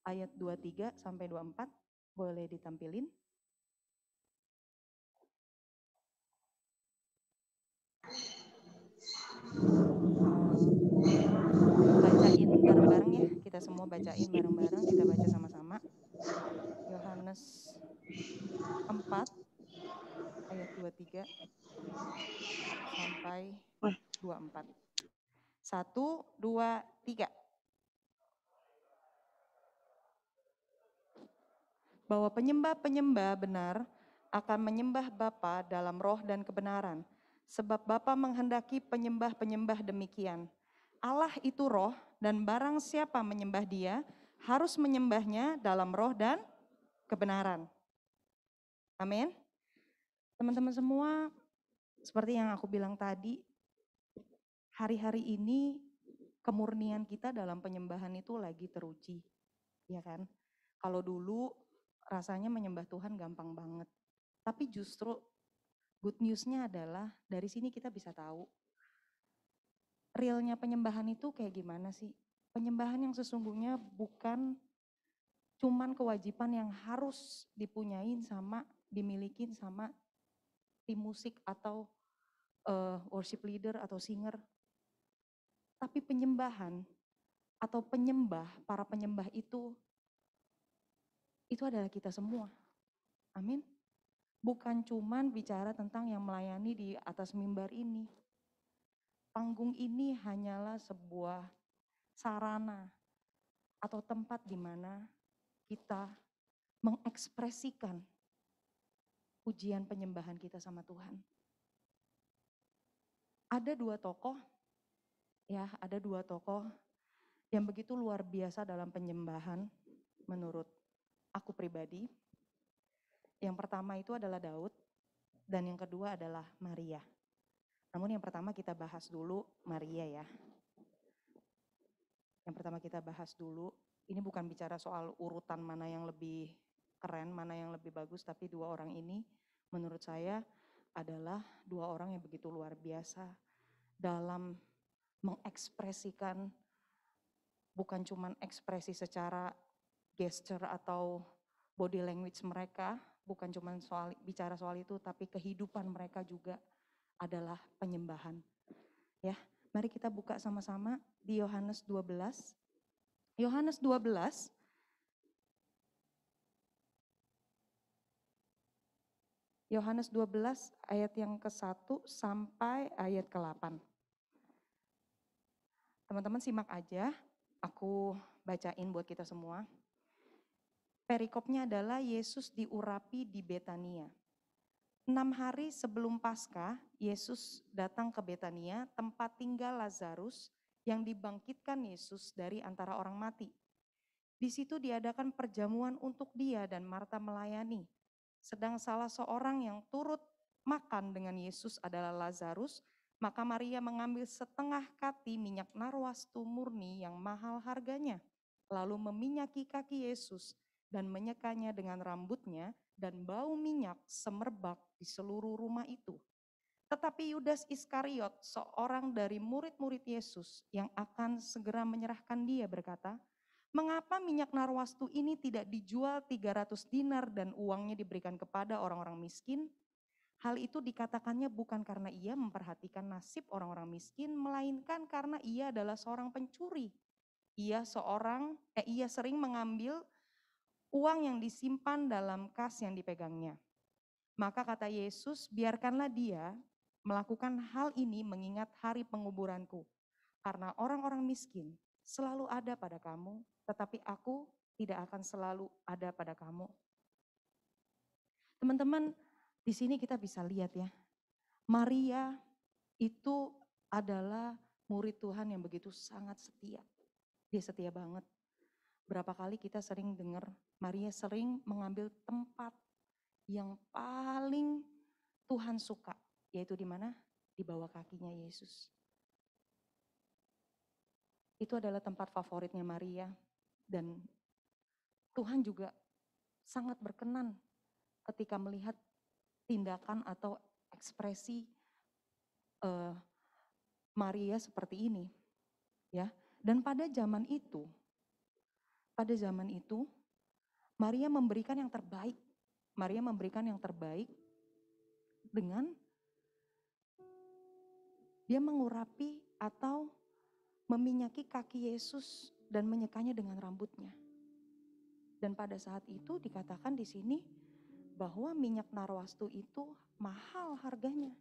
Speaker 4: ayat 23 sampai 24, boleh ditampilin. Bacain bareng-bareng ya, kita semua bacain bareng-bareng, kita baca sama-sama. Yohanes 4 ayat 23 sampai 24. 1, 2, 3. Bahwa penyembah-penyembah benar akan menyembah Bapa dalam roh dan kebenaran. Sebab Bapa menghendaki penyembah-penyembah demikian. Allah itu roh dan barang siapa menyembah Dia harus menyembahnya dalam roh dan kebenaran. Amin. Teman-teman semua, seperti yang aku bilang tadi, hari-hari ini kemurnian kita dalam penyembahan itu lagi teruji. Ya kan? Kalau dulu rasanya menyembah Tuhan gampang banget. Tapi justru good news-nya adalah dari sini kita bisa tahu realnya penyembahan itu kayak gimana sih? Penyembahan yang sesungguhnya bukan cuman kewajiban yang harus dipunyain sama dimilikin sama tim musik atau worship leader atau singer. Tapi penyembahan atau penyembah, para penyembah itu adalah kita semua. Amin. Bukan cuman bicara tentang yang melayani di atas mimbar ini. Panggung ini hanyalah sebuah sarana atau tempat di mana kita mengekspresikan pujian penyembahan kita sama Tuhan. Ada 2 tokoh, ya ada 2 tokoh yang begitu luar biasa dalam penyembahan menurut aku pribadi. Yang pertama itu adalah Daud dan yang kedua adalah Maria. Namun yang pertama kita bahas dulu Maria ya. Yang pertama kita bahas dulu, ini bukan bicara soal urutan mana yang lebih keren, mana yang lebih bagus, tapi dua orang ini menurut saya adalah dua orang yang begitu luar biasa dalam mengekspresikan, bukan cuma ekspresi secara gesture atau body language mereka, bukan cuma bicara soal itu, tapi kehidupan mereka juga adalah penyembahan. Ya, mari kita buka sama-sama di Yohanes 12. Yohanes 12 Yohanes 12 ayat yang ke-1 sampai ayat ke-8. Teman-teman simak aja, aku bacain buat kita semua. Perikopnya adalah Yesus diurapi di Betania. 6 hari sebelum Paskah, Yesus datang ke Betania, tempat tinggal Lazarus yang dibangkitkan Yesus dari antara orang mati. Di situ diadakan perjamuan untuk dia dan Marta melayani. Sedang salah seorang yang turut makan dengan Yesus adalah Lazarus, maka Maria mengambil setengah kati minyak narwastu murni yang mahal harganya, lalu meminyaki kaki Yesus dan menyekanya dengan rambutnya, dan bau minyak semerbak di seluruh rumah itu. Tetapi Yudas Iskariot, seorang dari murid-murid Yesus yang akan segera menyerahkan dia, berkata, "Mengapa minyak narwastu ini tidak dijual 300 dinar dan uangnya diberikan kepada orang-orang miskin?" Hal itu dikatakannya bukan karena ia memperhatikan nasib orang-orang miskin, melainkan karena ia adalah seorang pencuri. Ia sering mengambil uang yang disimpan dalam kas yang dipegangnya. Maka kata Yesus, "Biarkanlah dia melakukan hal ini mengingat hari penguburanku. Karena orang-orang miskin selalu ada pada kamu, tetapi aku tidak akan selalu ada pada kamu." Teman-teman, di sini kita bisa lihat ya, Maria itu adalah murid Tuhan yang begitu sangat setia. Dia setia banget. Berapa kali kita sering dengar Maria sering mengambil tempat yang paling Tuhan suka, yaitu di mana? Di bawah kakinya Yesus. Itu adalah tempat favoritnya Maria, dan Tuhan juga sangat berkenan ketika melihat tindakan atau ekspresi Maria seperti ini, ya. Dan pada zaman itu Maria memberikan yang terbaik. Maria memberikan yang terbaik dengan dia mengurapi atau meminyaki kaki Yesus dan menyekanya dengan rambutnya. Dan pada saat itu dikatakan di sini bahwa minyak narwastu itu mahal harganya.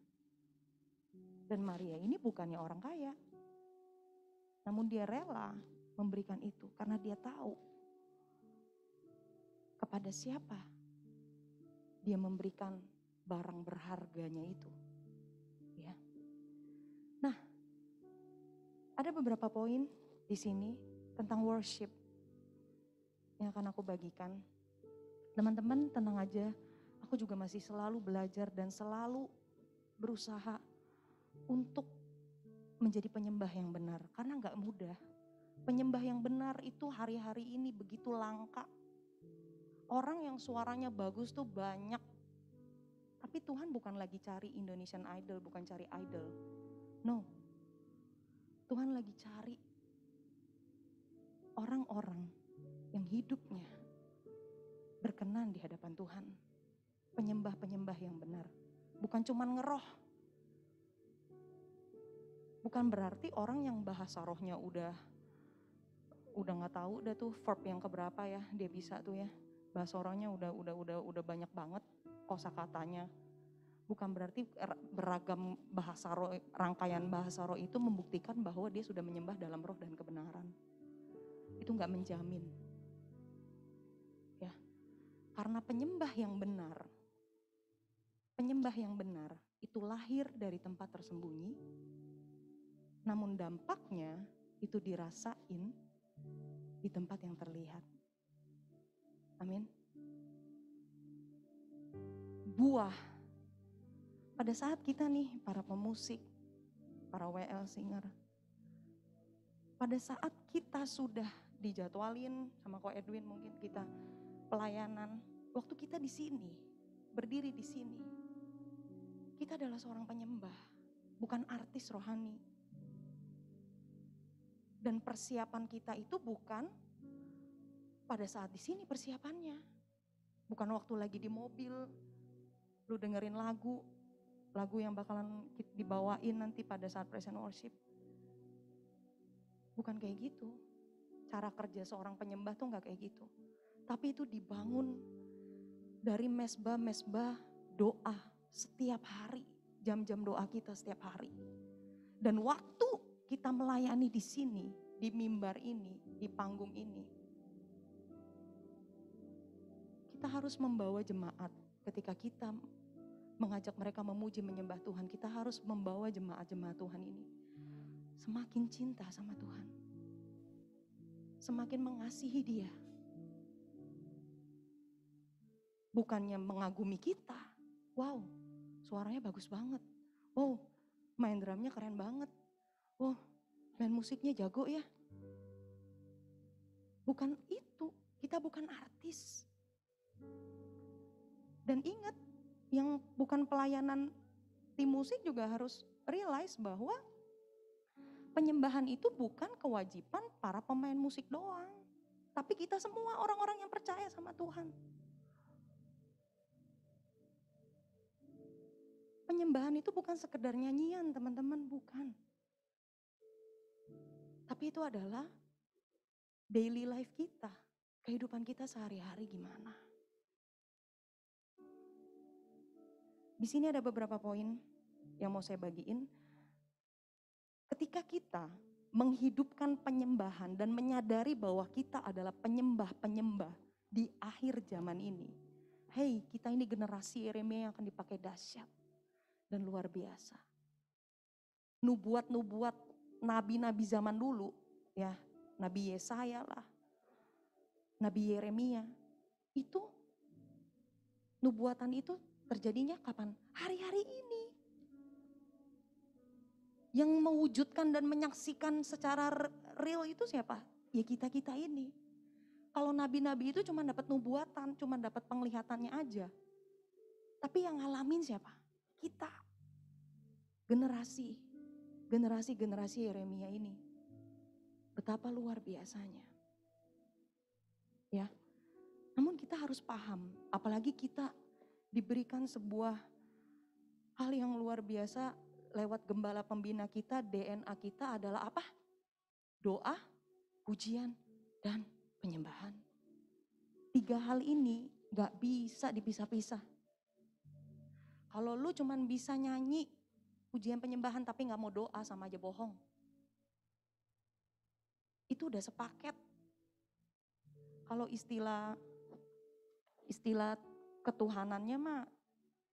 Speaker 4: Dan Maria ini bukannya orang kaya, namun dia rela memberikan itu karena dia tahu kepada siapa dia memberikan barang berharganya itu. Ya. Nah, ada beberapa poin di sini tentang worship yang akan aku bagikan. Teman-teman tenang aja, aku juga masih selalu belajar dan selalu berusaha untuk menjadi penyembah yang benar. Karena gak mudah. Penyembah yang benar itu hari-hari ini begitu langka. Orang yang suaranya bagus tuh banyak. Tapi Tuhan bukan lagi cari Indonesian Idol, bukan cari idol. No. Tuhan lagi cari orang-orang yang hidupnya berkenan di hadapan Tuhan. Penyembah-penyembah yang benar. Bukan cuman ngeroh. Bukan berarti orang yang bahasa rohnya udah nggak tahu udah tuh verb yang keberapa ya dia bisa tuh ya. Bahasa rohnya udah banyak banget kosakatanya. Bukan berarti beragam bahasa roh, rangkaian bahasa roh itu membuktikan bahwa dia sudah menyembah dalam roh dan kebenaran. Itu nggak menjamin. Ya. Karena penyembah yang benar itu lahir dari tempat tersembunyi. Namun dampaknya itu dirasain di tempat yang terlihat. Amin. Buah. Pada saat kita nih, para pemusik, para WL singer, pada saat kita sudah dijadwalin sama Ko Edwin, mungkin kita pelayanan, waktu kita di sini, berdiri di sini, kita adalah seorang penyembah, bukan artis rohani. Dan persiapan kita itu bukan pada saat di sini persiapannya. Bukan waktu lagi di mobil, lu dengerin lagu yang bakalan dibawain nanti pada saat praise and worship. Bukan kayak gitu. Cara kerja seorang penyembah tuh gak kayak gitu. Tapi itu dibangun dari mesbah doa setiap hari. Jam-jam doa kita setiap hari. Dan waktu kita melayani di sini, di mimbar ini, di panggung ini, kita harus membawa jemaat. Ketika kita mengajak mereka memuji, menyembah Tuhan, kita harus membawa jemaat-jemaat Tuhan ini semakin cinta sama Tuhan, semakin mengasihi Dia. Bukannya mengagumi kita, wow, suaranya bagus banget, wow, main drumnya keren banget, wow, main musiknya jago ya. Bukan itu, kita bukan artis. Dan ingat, yang bukan pelayanan tim musik juga harus realize bahwa penyembahan itu bukan kewajiban para pemain musik doang. Tapi kita semua orang-orang yang percaya sama Tuhan. Penyembahan itu bukan sekedar nyanyian teman-teman, bukan. Tapi itu adalah daily life kita, kehidupan kita sehari-hari gimana. Di sini ada beberapa poin yang mau saya bagiin. Ketika kita menghidupkan penyembahan dan menyadari bahwa kita adalah penyembah-penyembah di akhir zaman ini. Hey, kita ini generasi Yeremia yang akan dipakai dahsyat dan luar biasa. Nubuat-nubuat nabi-nabi zaman dulu, ya, Nabi Yesaya lah, Nabi Yeremia, itu nubuatan itu terjadinya kapan? Hari-hari ini. Yang mewujudkan dan menyaksikan secara real itu siapa? Ya kita-kita ini. Kalau nabi-nabi itu cuma dapat nubuatan, cuma dapat penglihatannya aja. Tapi yang ngalamin siapa? Kita. Generasi Yeremia ini. Betapa luar biasanya. Ya. Namun kita harus paham, apalagi kita diberikan sebuah hal yang luar biasa lewat gembala pembina kita, DNA kita adalah apa? Doa, pujian, dan penyembahan. 3 hal ini gak bisa dipisah-pisah. Kalau lu cuman bisa nyanyi pujian penyembahan tapi gak mau doa, sama aja bohong. Itu udah sepaket. Kalau istilah ketuhanannya mah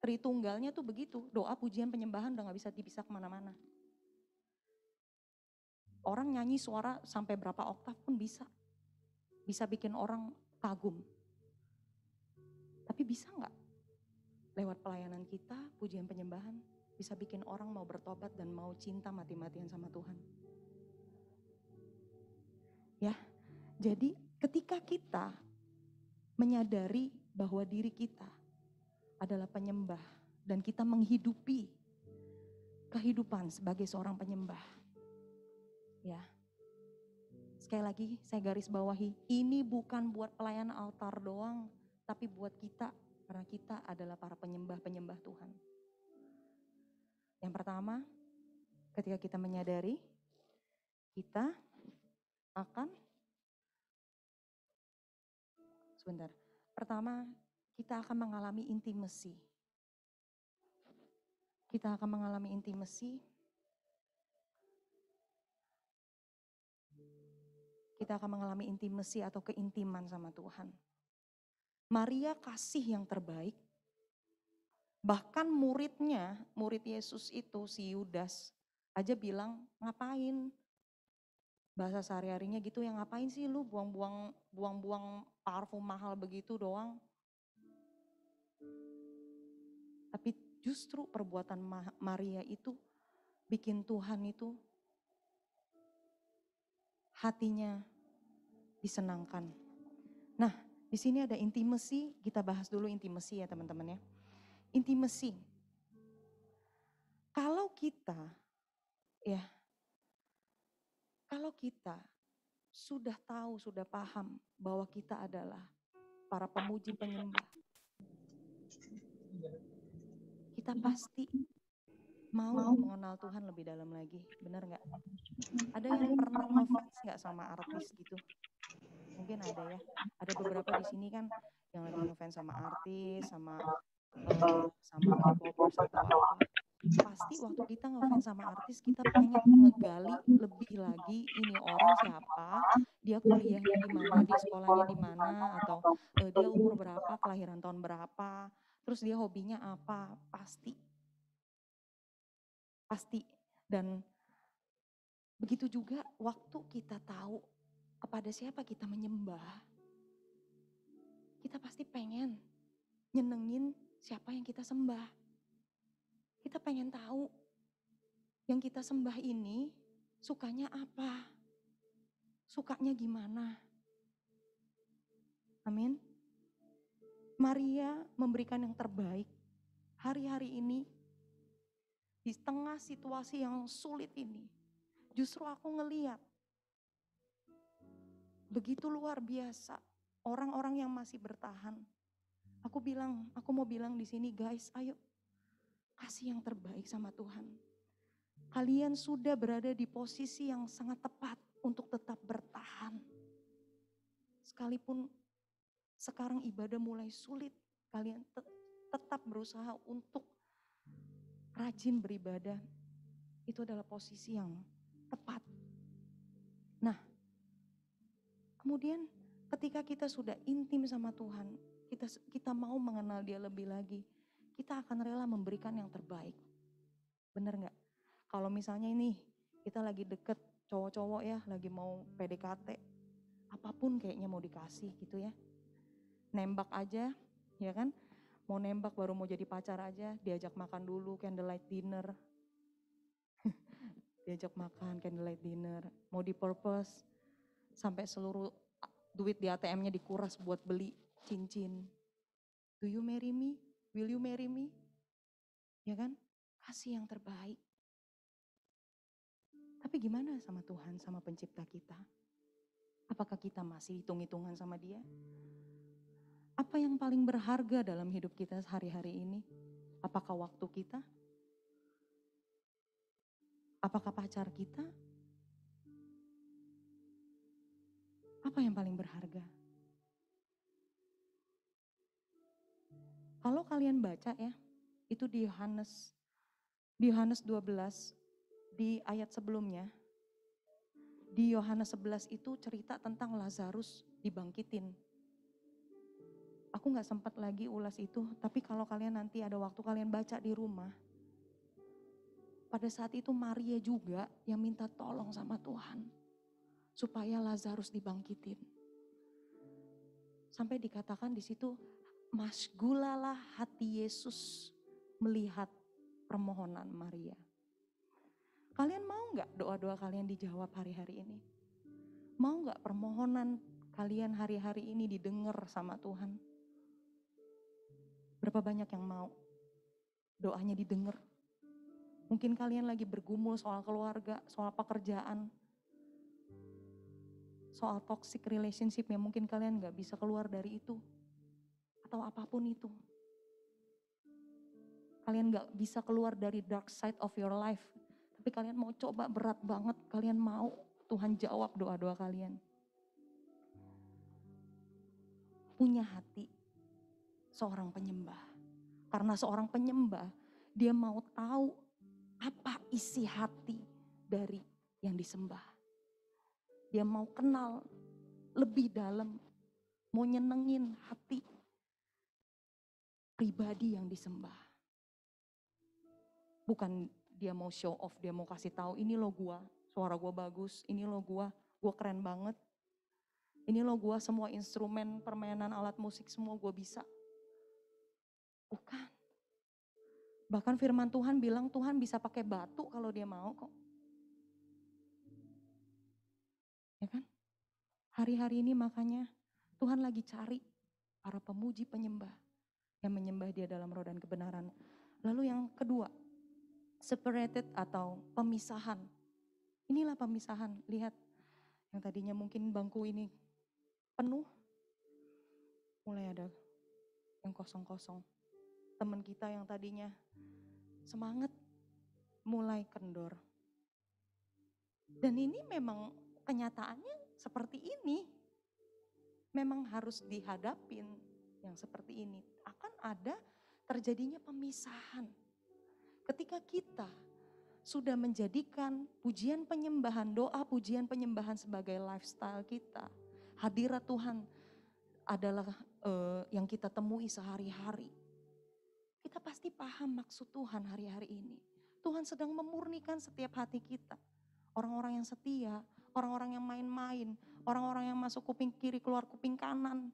Speaker 4: Tritunggalnya tuh begitu, doa, pujian, penyembahan udah gak bisa dipisah kemana-mana. Orang nyanyi suara sampai berapa oktav pun bisa. Bisa bikin orang kagum. Tapi bisa gak lewat pelayanan kita, pujian penyembahan, bisa bikin orang mau bertobat dan mau cinta mati-matian sama Tuhan. Ya, jadi ketika kita menyadari bahwa diri kita adalah penyembah dan kita menghidupi kehidupan sebagai seorang penyembah. Ya. Sekali lagi saya garis bawahi, ini bukan buat pelayanan altar doang, tapi buat kita, karena kita adalah para penyembah-penyembah Tuhan. Yang pertama, ketika kita menyadari, kita akan, pertama, kita akan mengalami intimacy. Kita akan mengalami intimacy. Kita akan mengalami intimacy atau keintiman sama Tuhan. Maria kasih yang terbaik. Bahkan murid Yesus itu si Yudas aja bilang, ngapain Bahasa sehari-harinya gitu, yang ngapain sih lu buang-buang parfum mahal begitu doang. Tapi justru perbuatan Maria itu bikin Tuhan itu hatinya disenangkan. Nah, di sini ada intimacy, kita bahas dulu intimacy ya teman-teman ya. Intimacy. Kalau kita sudah tahu, sudah paham bahwa kita adalah para pemuji penyembah, kita pasti mau mengenal Tuhan lebih dalam lagi, benar nggak? Ada yang pernah ngefans nggak sama artis gitu? Mungkin ada ya. Ada beberapa di sini kan yang lagi ngefans sama artis, sama K-popers atau apa. Pasti waktu kita ngefans sama artis, kita pengen ngegali lebih lagi ini orang siapa, dia kuliahnya di mana, dia sekolahnya di mana, atau dia umur berapa, kelahiran tahun berapa, terus dia hobinya apa, pasti. Dan begitu juga waktu kita tahu kepada siapa kita menyembah, kita pasti pengen nyenengin siapa yang kita sembah. Kita pengen tahu yang kita sembah ini sukanya apa, sukanya gimana. Amin. Maria memberikan yang terbaik hari-hari ini di tengah situasi yang sulit ini. Justru aku ngeliat begitu luar biasa orang-orang yang masih bertahan. Aku mau bilang di sini, guys, ayo kasih yang terbaik sama Tuhan. Kalian sudah berada di posisi yang sangat tepat untuk tetap bertahan. Sekalipun sekarang ibadah mulai sulit, kalian tetap berusaha untuk rajin beribadah. Itu adalah posisi yang tepat. Nah, kemudian ketika kita sudah intim sama Tuhan, kita mau mengenal Dia lebih lagi, kita akan rela memberikan yang terbaik. Bener gak? Kalau misalnya ini kita lagi deket cowok-cowok ya, lagi mau PDKT, apapun kayaknya mau dikasih gitu ya. Nembak aja, ya kan? Mau nembak baru mau jadi pacar aja, diajak makan dulu, candlelight dinner. Diajak makan, candlelight dinner. Mau di-purpose, sampai seluruh duit di ATM-nya dikuras buat beli cincin. Do you marry me? Will you marry me? Ya kan? Kasih yang terbaik. Tapi gimana sama Tuhan, sama pencipta kita? Apakah kita masih hitung-hitungan sama Dia? Apa yang paling berharga dalam hidup kita hari-hari ini? Apakah waktu kita? Apakah pacar kita? Apa yang paling berharga? Kalau kalian baca ya, itu di Yohanes 12, di ayat sebelumnya, di Yohanes 11 itu cerita tentang Lazarus dibangkitin. Aku gak sempat lagi ulas itu, tapi kalau kalian nanti ada waktu kalian baca di rumah, pada saat itu Maria juga yang minta tolong sama Tuhan, supaya Lazarus dibangkitin. Sampai dikatakan di situ, masgulalah hati Yesus melihat permohonan Maria. Kalian mau gak doa-doa kalian dijawab hari-hari ini? Mau gak permohonan kalian hari-hari ini didengar sama Tuhan? Berapa banyak yang mau doanya didengar? Mungkin kalian lagi bergumul soal keluarga, soal pekerjaan, soal toxic relationship yang mungkin kalian gak bisa keluar dari itu. Atau apapun itu. Kalian gak bisa keluar dari dark side of your life. Tapi kalian mau coba berat banget, kalian mau Tuhan jawab doa-doa kalian. Punya hati seorang penyembah. Karena seorang penyembah, dia mau tahu apa isi hati dari yang disembah. Dia mau kenal lebih dalam, mau nyenengin hati pribadi yang disembah. Bukan dia mau show off, dia mau kasih tahu ini lo gua, suara gua bagus, ini lo gua. gue keren banget. Ini loh gue semua instrumen, permainan, alat musik semua gue bisa. Bukan. Bahkan firman Tuhan bilang Tuhan bisa pakai batu kalau dia mau kok. Ya kan? Hari-hari ini makanya Tuhan lagi cari para pemuji penyembah yang menyembah dia dalam roh dan kebenaran. Lalu yang kedua, separated atau pemisahan. Inilah pemisahan, lihat yang tadinya mungkin bangku ini penuh, mulai ada yang kosong-kosong. Teman kita yang tadinya semangat, mulai kendor. Dan ini memang kenyataannya seperti ini. Memang harus dihadapin yang seperti ini. Akan ada terjadinya pemisahan. Ketika kita sudah menjadikan pujian penyembahan, doa pujian penyembahan sebagai lifestyle kita. Hadirat Tuhan adalah yang kita temui sehari-hari. Kita pasti paham maksud Tuhan hari-hari ini. Tuhan sedang memurnikan setiap hati kita. Orang-orang yang setia, orang-orang yang main-main, orang-orang yang masuk kuping kiri keluar kuping kanan,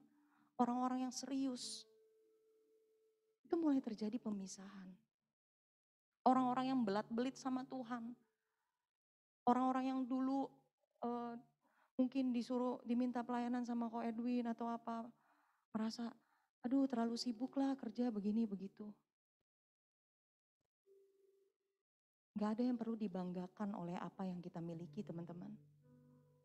Speaker 4: orang-orang yang serius. Itu mulai terjadi pemisahan. Orang-orang yang belat-belit sama Tuhan. Orang-orang yang dulu mungkin diminta pelayanan sama Ko Edwin atau apa. Merasa, aduh terlalu sibuk lah kerja begini begitu. Gak ada yang perlu dibanggakan oleh apa yang kita miliki teman-teman.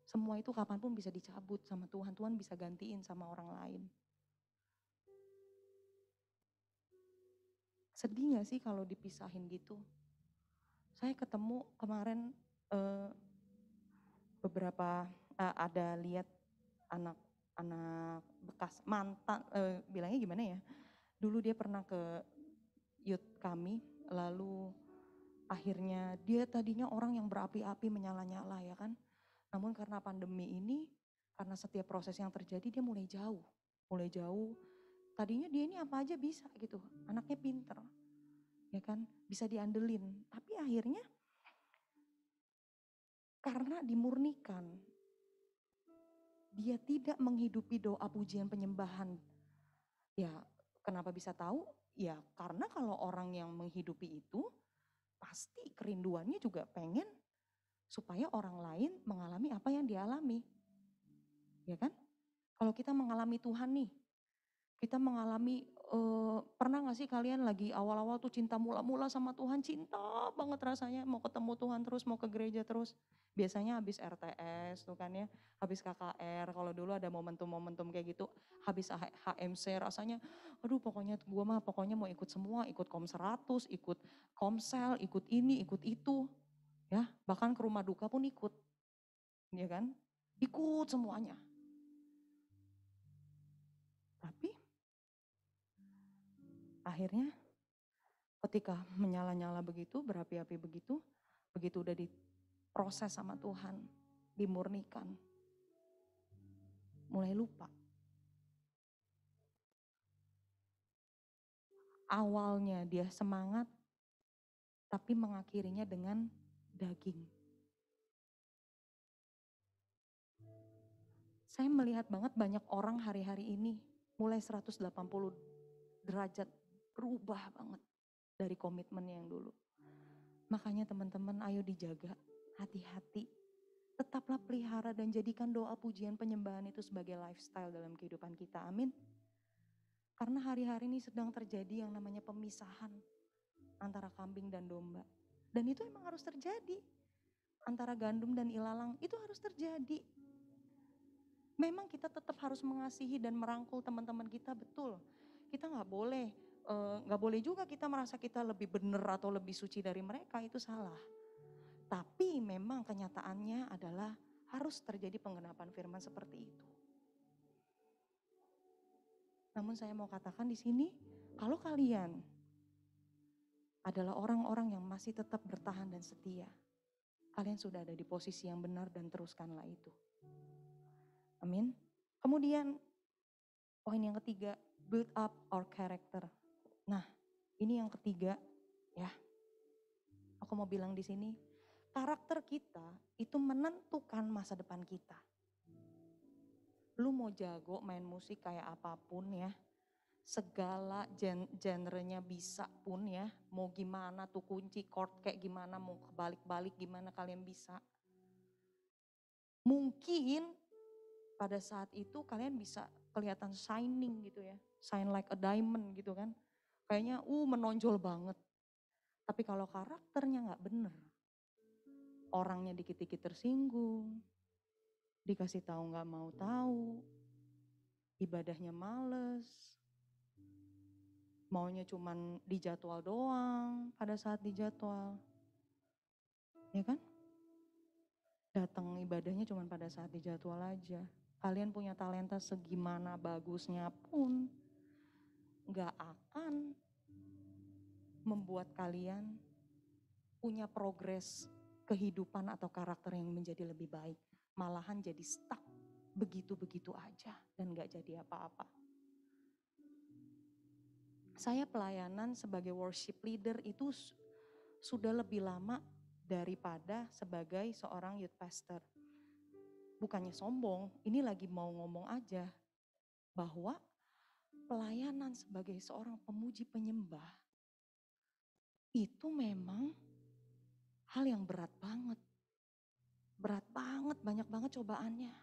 Speaker 4: Semua itu kapanpun bisa dicabut sama Tuhan. Tuhan bisa gantiin sama orang lain. Sedih gak sih kalau dipisahin gitu? Saya ketemu kemarin beberapa ada lihat anak bekas mantan, bilangnya gimana ya? Dulu dia pernah ke youth kami, lalu akhirnya dia tadinya orang yang berapi-api menyala-nyala ya kan. Namun karena pandemi ini, karena setiap proses yang terjadi dia mulai jauh. Tadinya dia ini apa aja bisa gitu, anaknya pinter, ya kan, bisa diandelin. Tapi akhirnya karena dimurnikan, dia tidak menghidupi doa pujian penyembahan. Ya kenapa bisa tahu? Ya karena kalau orang yang menghidupi itu, pasti kerinduannya juga pengen supaya orang lain mengalami apa yang dia alami. Ya kan? Kalau kita mengalami Tuhan nih, kita mengalami, pernah gak sih kalian lagi awal-awal tuh cinta mula-mula sama Tuhan, cinta banget rasanya mau ketemu Tuhan terus, mau ke gereja terus. Biasanya habis RTS tuh kan ya, habis KKR, kalau dulu ada momentum-momentum kayak gitu, habis HMC rasanya, aduh pokoknya pokoknya mau ikut semua, ikut Kom 100, ikut Komsel, ikut ini, ikut itu. Ya, bahkan ke rumah duka pun ikut. Ya kan? Ikut semuanya. Tapi akhirnya ketika menyala-nyala begitu, berapi-api begitu udah diproses sama Tuhan, dimurnikan, mulai lupa. Awalnya dia semangat, tapi mengakhirinya dengan daging. Saya melihat banget banyak orang hari-hari ini mulai 180 derajat berubah banget dari komitmen yang dulu. Makanya teman-teman ayo dijaga, hati-hati. Tetaplah pelihara dan jadikan doa pujian penyembahan itu sebagai lifestyle dalam kehidupan kita. Amin. Karena hari-hari ini sedang terjadi yang namanya pemisahan antara kambing dan domba. Dan itu emang harus terjadi. Antara gandum dan ilalang itu harus terjadi. Memang kita tetap harus mengasihi dan merangkul teman-teman kita, betul. Kita nggak boleh juga kita merasa kita lebih benar atau lebih suci dari mereka, itu salah. Tapi memang kenyataannya adalah harus terjadi penggenapan firman seperti itu. Namun saya mau katakan di sini, kalau kalian adalah orang-orang yang masih tetap bertahan dan setia, kalian sudah ada di posisi yang benar dan teruskanlah itu. Amin. Kemudian poin yang ketiga, build up our character. Nah, ini yang ketiga ya. Aku mau bilang di sini, Karakter kita itu menentukan masa depan kita. Lu mau jago main musik kayak apapun ya, segala genrenya bisa pun ya, mau gimana tuh kunci chord kayak gimana, mau kebalik-balik gimana kalian bisa. Mungkin pada saat itu kalian bisa kelihatan shining gitu ya, shine like a diamond gitu kan. Kayaknya menonjol banget. Tapi kalau karakternya nggak bener, orangnya dikit-dikit tersinggung, dikasih tahu nggak mau tahu, ibadahnya males, maunya cuman dijadwal doang pada saat dijadwal. Ya kan? Datang ibadahnya cuman pada saat dijadwal aja. Kalian punya talenta segimana bagusnya pun gak akan membuat kalian punya progres kehidupan atau karakter yang menjadi lebih baik. Malahan jadi stuck begitu-begitu aja dan gak jadi apa-apa. Saya pelayanan sebagai worship leader itu sudah lebih lama daripada sebagai seorang youth pastor. Bukannya sombong, ini lagi mau ngomong aja bahwa pelayanan sebagai seorang pemuji penyembah itu memang hal yang berat banget. Berat banget, banyak banget cobaannya.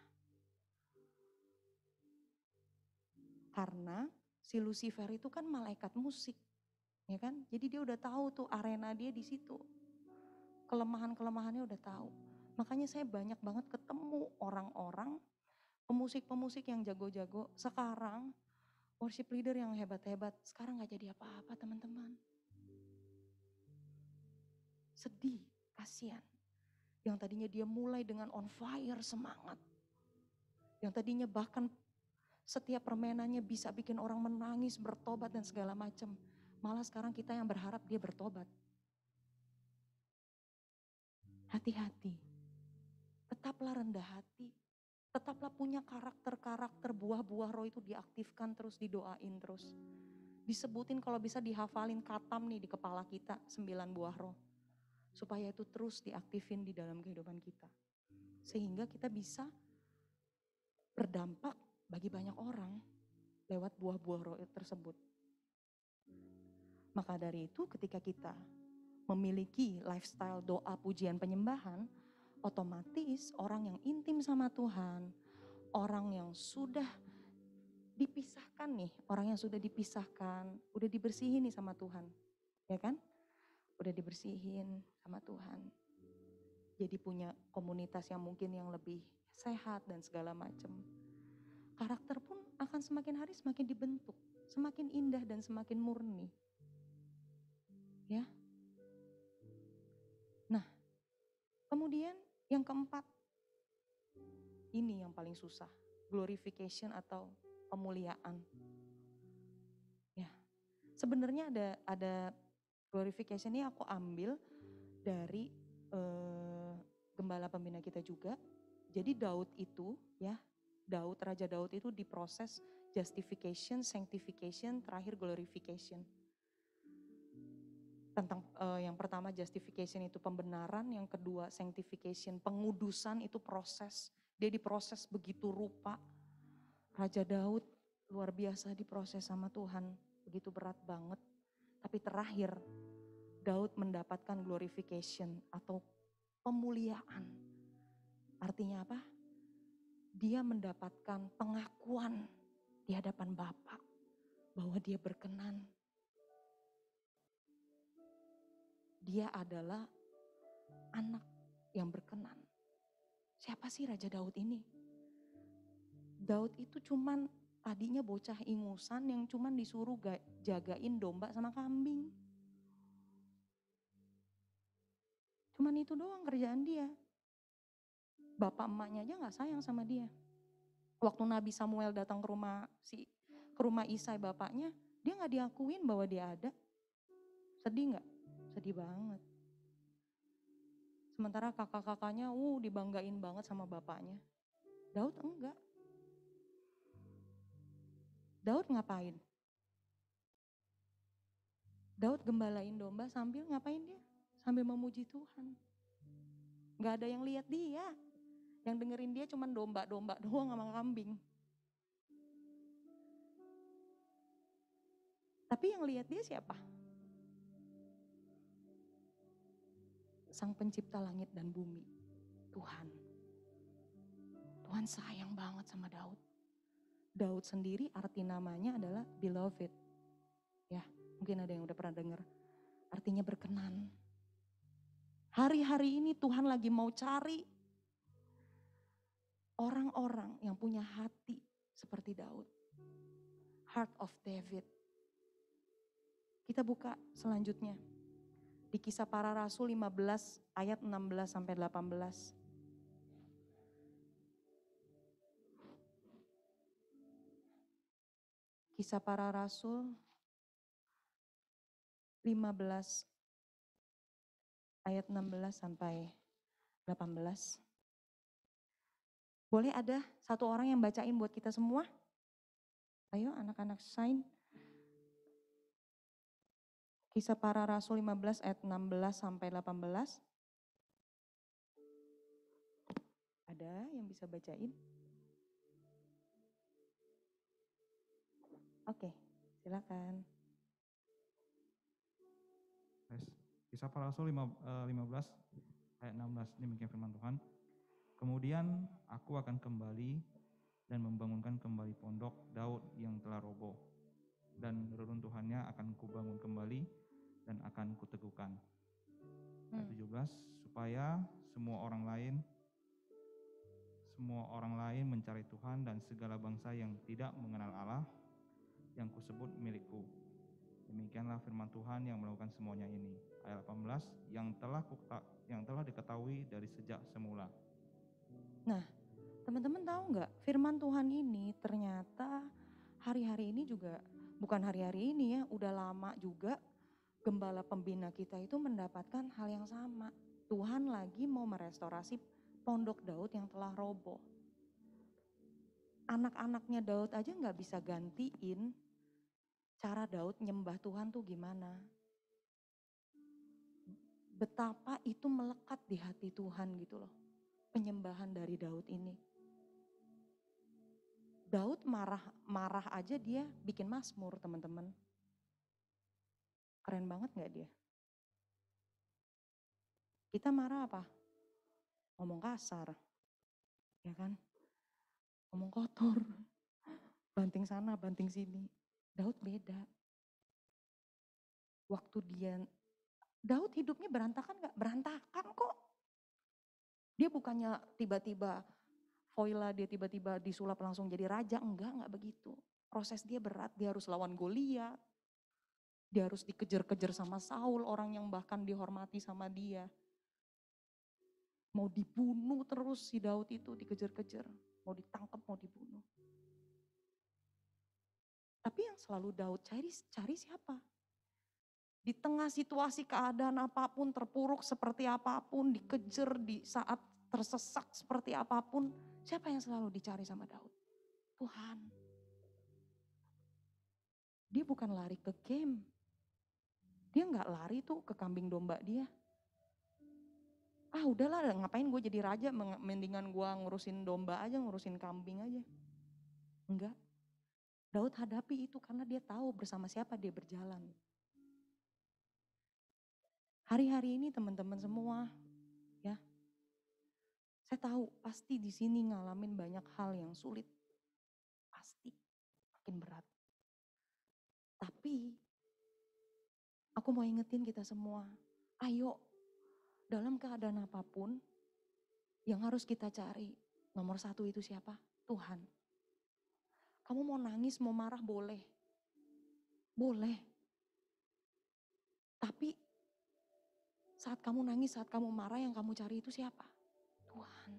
Speaker 4: Karena si Lucifer itu kan malaikat musik, ya kan? Jadi dia udah tahu tuh arena dia di situ. Kelemahan-kelemahannya udah tahu. Makanya saya banyak banget ketemu orang-orang pemusik-pemusik yang jago-jago. Sekarang worship leader yang hebat-hebat, sekarang gak jadi apa-apa teman-teman. Sedih, kasihan. Yang tadinya dia mulai dengan on fire, semangat. Yang tadinya bahkan setiap permainannya bisa bikin orang menangis, bertobat dan segala macam. Malah sekarang kita yang berharap dia bertobat. Hati-hati. Tetaplah rendah hati. Tetaplah punya karakter-karakter, buah-buah roh itu diaktifkan terus, didoain terus. Disebutin kalau bisa dihafalin katam nih di kepala kita, 9 buah roh. Supaya itu terus diaktifin di dalam kehidupan kita. Sehingga kita bisa berdampak bagi banyak orang lewat buah-buah roh tersebut. Maka dari itu ketika kita memiliki lifestyle doa, pujian, penyembahan, otomatis orang yang intim sama Tuhan, orang yang sudah dipisahkan nih, orang yang sudah dipisahkan, udah dibersihin nih sama Tuhan, ya kan? Udah dibersihin sama Tuhan. Jadi punya komunitas yang mungkin yang lebih sehat dan segala macam. Karakter pun akan semakin hari semakin dibentuk, semakin indah dan semakin murni. Ya. Nah, kemudian yang keempat, ini yang paling susah, glorification atau pemuliaan. Ya, sebenarnya ada glorification ini aku ambil dari gembala pembina kita juga. Jadi Daud itu ya, Raja Daud itu diproses justification, sanctification, terakhir glorification. Tentang yang pertama justification itu pembenaran, yang kedua sanctification, pengudusan itu proses. Dia diproses begitu rupa. Raja Daud luar biasa diproses sama Tuhan, begitu berat banget. Tapi terakhir Daud mendapatkan glorification atau pemuliaan. Artinya apa? Dia mendapatkan pengakuan di hadapan Bapa bahwa dia berkenan. Dia adalah anak yang berkenan. Siapa sih Raja Daud ini? Daud itu cuman tadinya bocah ingusan yang cuman disuruh jagain domba sama kambing. Cuman itu doang kerjaan dia. Bapak emaknya aja gak sayang sama dia. Waktu Nabi Samuel datang ke rumah Isai bapaknya, dia gak diakuin bahwa dia ada. Sedih gak? Sedih banget. Sementara kakak-kakaknya dibanggain banget sama bapaknya. Daud enggak. Daud ngapain? Daud gembalain domba sambil ngapain dia? Sambil memuji Tuhan. Gak ada yang lihat dia. Yang dengerin dia cuma domba-domba doang sama kambing. Tapi yang lihat dia siapa? Sang pencipta langit dan bumi, Tuhan. Tuhan sayang banget sama Daud. Daud sendiri arti namanya adalah beloved. Ya, mungkin ada yang udah pernah dengar. Artinya berkenan. Hari-hari ini Tuhan lagi mau cari orang-orang yang punya hati seperti Daud. Heart of David. Kita buka selanjutnya. Di Kisah Para Rasul 15 ayat 16 sampai 18. Kisah Para Rasul 15 ayat 16 sampai 18. Boleh ada satu orang yang bacain buat kita semua? Ayo anak-anak sign. Kisah Para Rasul 15 ayat 16 sampai 18. Ada yang bisa bacain? Oke, silakan.
Speaker 1: Kisah Para Rasul 15 ayat 16, demikian firman Tuhan. Kemudian aku akan kembali dan membangunkan kembali pondok Daud yang telah roboh. Dan reruntuhannya akan kubangun kembali dan akan kuteguhkan. Ayat 17, supaya semua orang lain mencari Tuhan dan segala bangsa yang tidak mengenal Allah yang kusebut milikku. Demikianlah firman Tuhan yang melakukan semuanya ini. Ayat 18, yang telah diketahui dari sejak semula.
Speaker 4: Nah, teman-teman tahu nggak, firman Tuhan ini ternyata hari-hari ini juga, bukan hari-hari ini ya, udah lama juga gembala pembina kita itu mendapatkan hal yang sama. Tuhan lagi mau merestorasi pondok Daud yang telah roboh. Anak-anaknya Daud aja nggak bisa gantiin cara Daud nyembah Tuhan tuh gimana. Betapa itu melekat di hati Tuhan gitu loh. Penyembahan dari Daud ini. Daud marah aja dia bikin mazmur teman-teman. Keren banget gak dia? Kita marah apa? Ngomong kasar. Ya kan? Ngomong kotor. Banting sana, banting sini. Daud beda. Daud hidupnya berantakan gak? Berantakan kok. Dia bukannya tiba-tiba Voila dia tiba-tiba disulap langsung jadi raja. Enggak begitu. Proses dia berat, dia harus lawan Goliat. Dia harus dikejar-kejar sama Saul, orang yang bahkan dihormati sama dia. Mau dibunuh terus si Daud itu dikejar-kejar. Mau ditangkap, mau dibunuh. Tapi yang selalu Daud cari siapa? Di tengah situasi keadaan apapun, terpuruk seperti apapun, dikejar di saat tersesat seperti apapun, siapa yang selalu dicari sama Daud? Tuhan. Dia bukan lari ke game. Dia gak lari tuh ke kambing domba dia. Udahlah ngapain gue jadi raja, mendingan gue ngurusin domba aja, ngurusin kambing aja. Enggak. Daud hadapi itu karena dia tahu bersama siapa dia berjalan. Hari-hari ini teman-teman semua, ya, saya tahu pasti di sini ngalamin banyak hal yang sulit, pasti makin berat. Tapi aku mau ingetin kita semua, ayo dalam keadaan apapun yang harus kita cari, nomor satu itu siapa? Tuhan. Kamu mau nangis, mau marah boleh, boleh. Tapi saat kamu nangis, saat kamu marah, yang kamu cari itu siapa? Tuhan.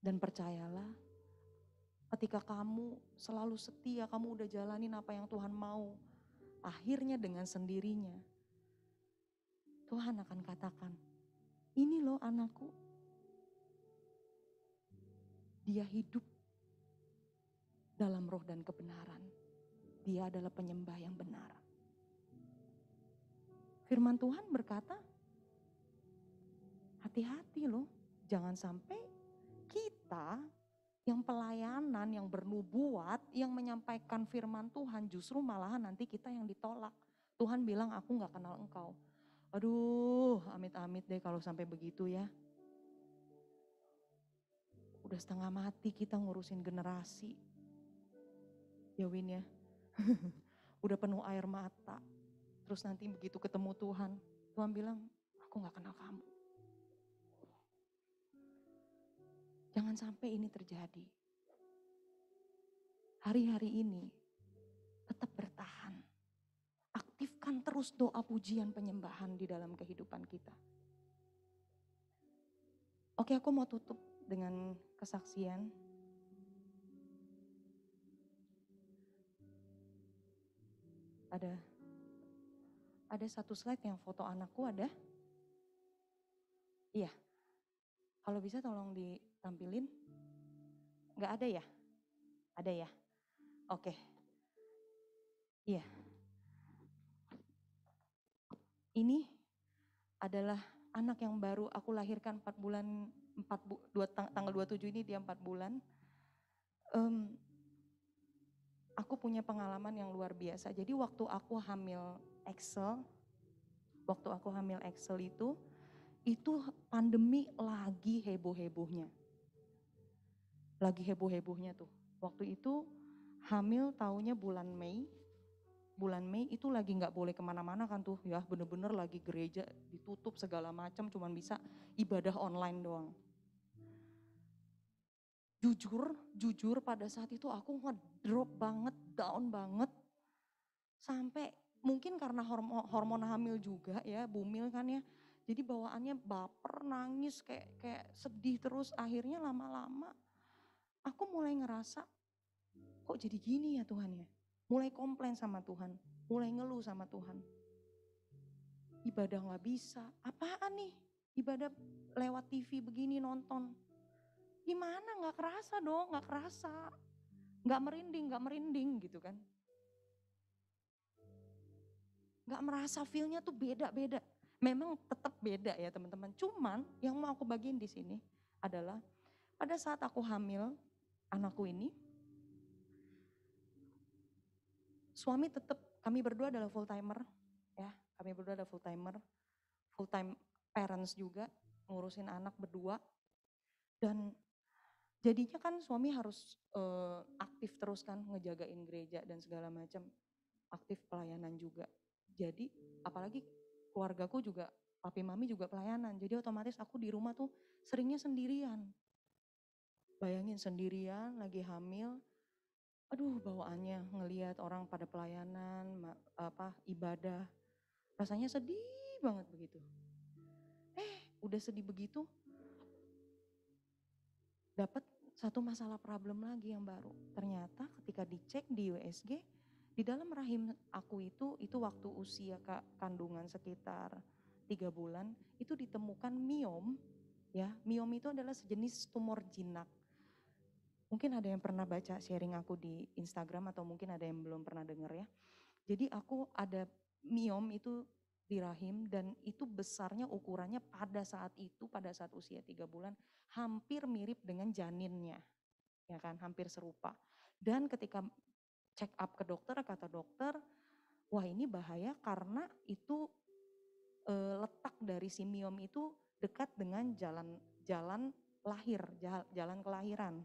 Speaker 4: Dan percayalah, ketika kamu selalu setia, kamu udah jalanin apa yang Tuhan mau, akhirnya dengan sendirinya, Tuhan akan katakan, ini loh anakku, dia hidup dalam roh dan kebenaran. Dia adalah penyembah yang benar. Firman Tuhan berkata, hati-hati loh. Jangan sampai kita yang pelayanan, yang bernubuat, yang menyampaikan firman Tuhan justru malahan nanti kita yang ditolak. Tuhan bilang aku gak kenal engkau. Aduh, amit-amit deh kalau sampai begitu ya. Udah setengah mati kita ngurusin generasi. Ya Win ya. Udah penuh air mata. Terus nanti begitu ketemu Tuhan, Tuhan bilang, aku gak kenal kamu. Jangan sampai ini terjadi. Hari-hari ini tetap bertahan. Aktifkan terus doa pujian penyembahan di dalam kehidupan kita. Oke, aku mau tutup dengan kesaksian. Ada satu slide yang foto anakku ada. Iya. Kalau bisa tolong ditampilin. Nggak ada ya? Ada ya? Oke. Iya. Ini adalah anak yang baru aku lahirkan 4 bulan, tanggal 27 ini dia 4 bulan. Aku punya pengalaman yang luar biasa. Jadi waktu aku hamil Excel itu pandemi lagi heboh-hebohnya. Lagi heboh-hebohnya tuh. Waktu itu hamil taunya bulan Mei. Bulan Mei itu lagi gak boleh kemana-mana kan tuh ya. Bener-bener lagi gereja ditutup segala macam, cuman bisa ibadah online doang. Jujur pada saat itu aku ngedrop banget, down banget. Sampai mungkin karena hormon hamil juga ya, bumil kan ya. Jadi bawaannya baper, nangis, kayak sedih terus. Akhirnya lama-lama aku mulai ngerasa, kok jadi gini ya Tuhan ya. Mulai komplain sama Tuhan, mulai ngeluh sama Tuhan. Ibadah gak bisa, apaan nih? Ibadah lewat TV begini nonton. Gimana gak kerasa dong, gak kerasa. Gak merinding gitu kan. Gak merasa feel-nya tuh beda-beda. Memang tetap beda ya teman-teman. Cuman yang mau aku bagiin di sini adalah pada saat aku hamil anakku ini, suami tetap, kami berdua adalah full timer ya. Kami berdua adalah full time parents juga, ngurusin anak berdua. Dan jadinya kan suami harus aktif terus kan, ngejagain gereja dan segala macam, aktif pelayanan juga. Jadi apalagi keluargaku juga, papi mami juga pelayanan, jadi otomatis aku di rumah tuh seringnya sendirian. Bayangin sendirian, lagi hamil, aduh bawaannya ngelihat orang pada pelayanan, ibadah, rasanya sedih banget begitu. Udah sedih begitu, dapat satu masalah problem lagi yang baru. Ternyata ketika dicek di USG, di dalam rahim aku itu waktu usia kandungan sekitar 3 bulan, itu ditemukan miom. Ya, miom itu adalah sejenis tumor jinak. Mungkin ada yang pernah baca sharing aku di Instagram atau mungkin ada yang belum pernah dengar ya. Jadi aku ada miom itu di rahim dan itu besarnya ukurannya pada saat usia 3 bulan hampir mirip dengan janinnya, ya kan, hampir serupa. Dan ketika check up ke dokter, kata dokter, wah ini bahaya karena itu letak dari si miom itu dekat dengan jalan kelahiran,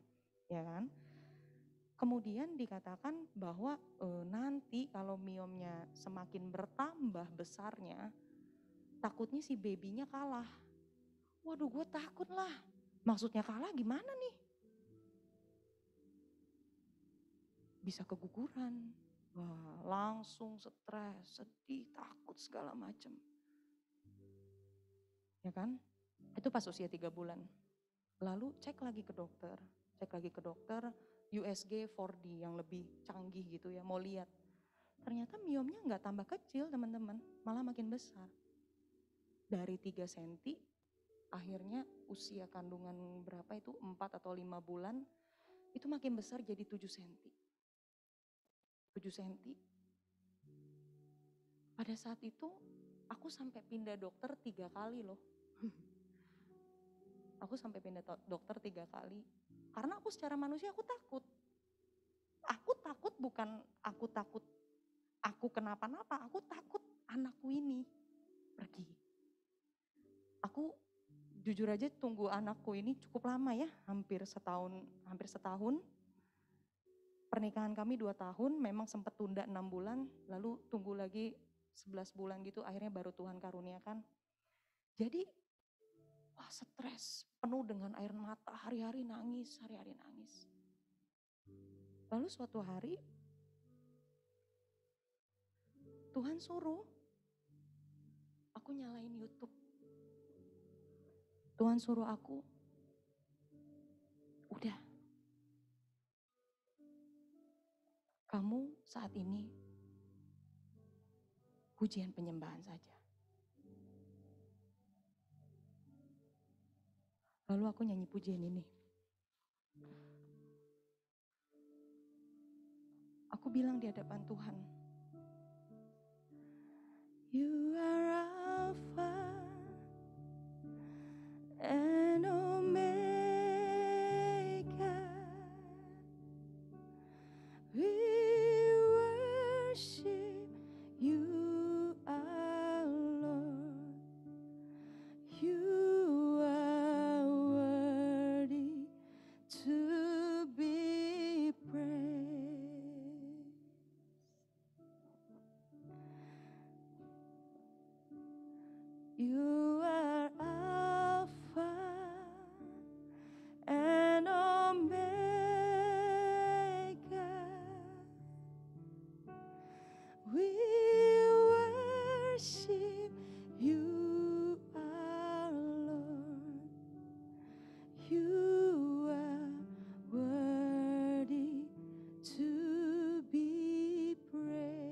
Speaker 4: ya kan. Kemudian dikatakan bahwa nanti kalau miomnya semakin bertambah besarnya, takutnya si babynya kalah. Waduh, gue takut lah. Maksudnya kalah gimana nih? Bisa keguguran. Wah, langsung stres, sedih, takut segala macam. Ya kan? Itu pas usia 3 bulan. Lalu cek lagi ke dokter. USG 4D yang lebih canggih gitu ya, mau lihat. Ternyata miomnya gak tambah kecil teman-teman, malah makin besar. Dari 3 cm, akhirnya usia kandungan berapa itu, 4 atau 5 bulan, itu makin besar jadi 7 cm. 7 cm. Pada saat itu, aku sampai pindah dokter 3 kali loh. Aku sampai pindah dokter 3 kali. Karena aku secara manusia aku takut. Aku takut bukan aku takut aku kenapa-napa, aku takut anakku ini pergi. Aku jujur aja tunggu anakku ini cukup lama ya, hampir setahun. Pernikahan kami 2 tahun, memang sempat tunda 6 bulan, lalu tunggu lagi 11 bulan gitu, akhirnya baru Tuhan karuniakan. Jadi, wah stres, penuh dengan air mata, hari-hari nangis. Lalu suatu hari, Tuhan suruh aku nyalain YouTube. Tuhan suruh aku, udah, kamu saat ini pujian penyembahan saja. Lalu aku nyanyi pujian ini. Aku bilang di hadapan Tuhan, You are Alpha and Omega. We worship you, our Lord. You are worthy to be praised. You are Alpha and Omega. We worship you, our Lord. You are worthy to be praised.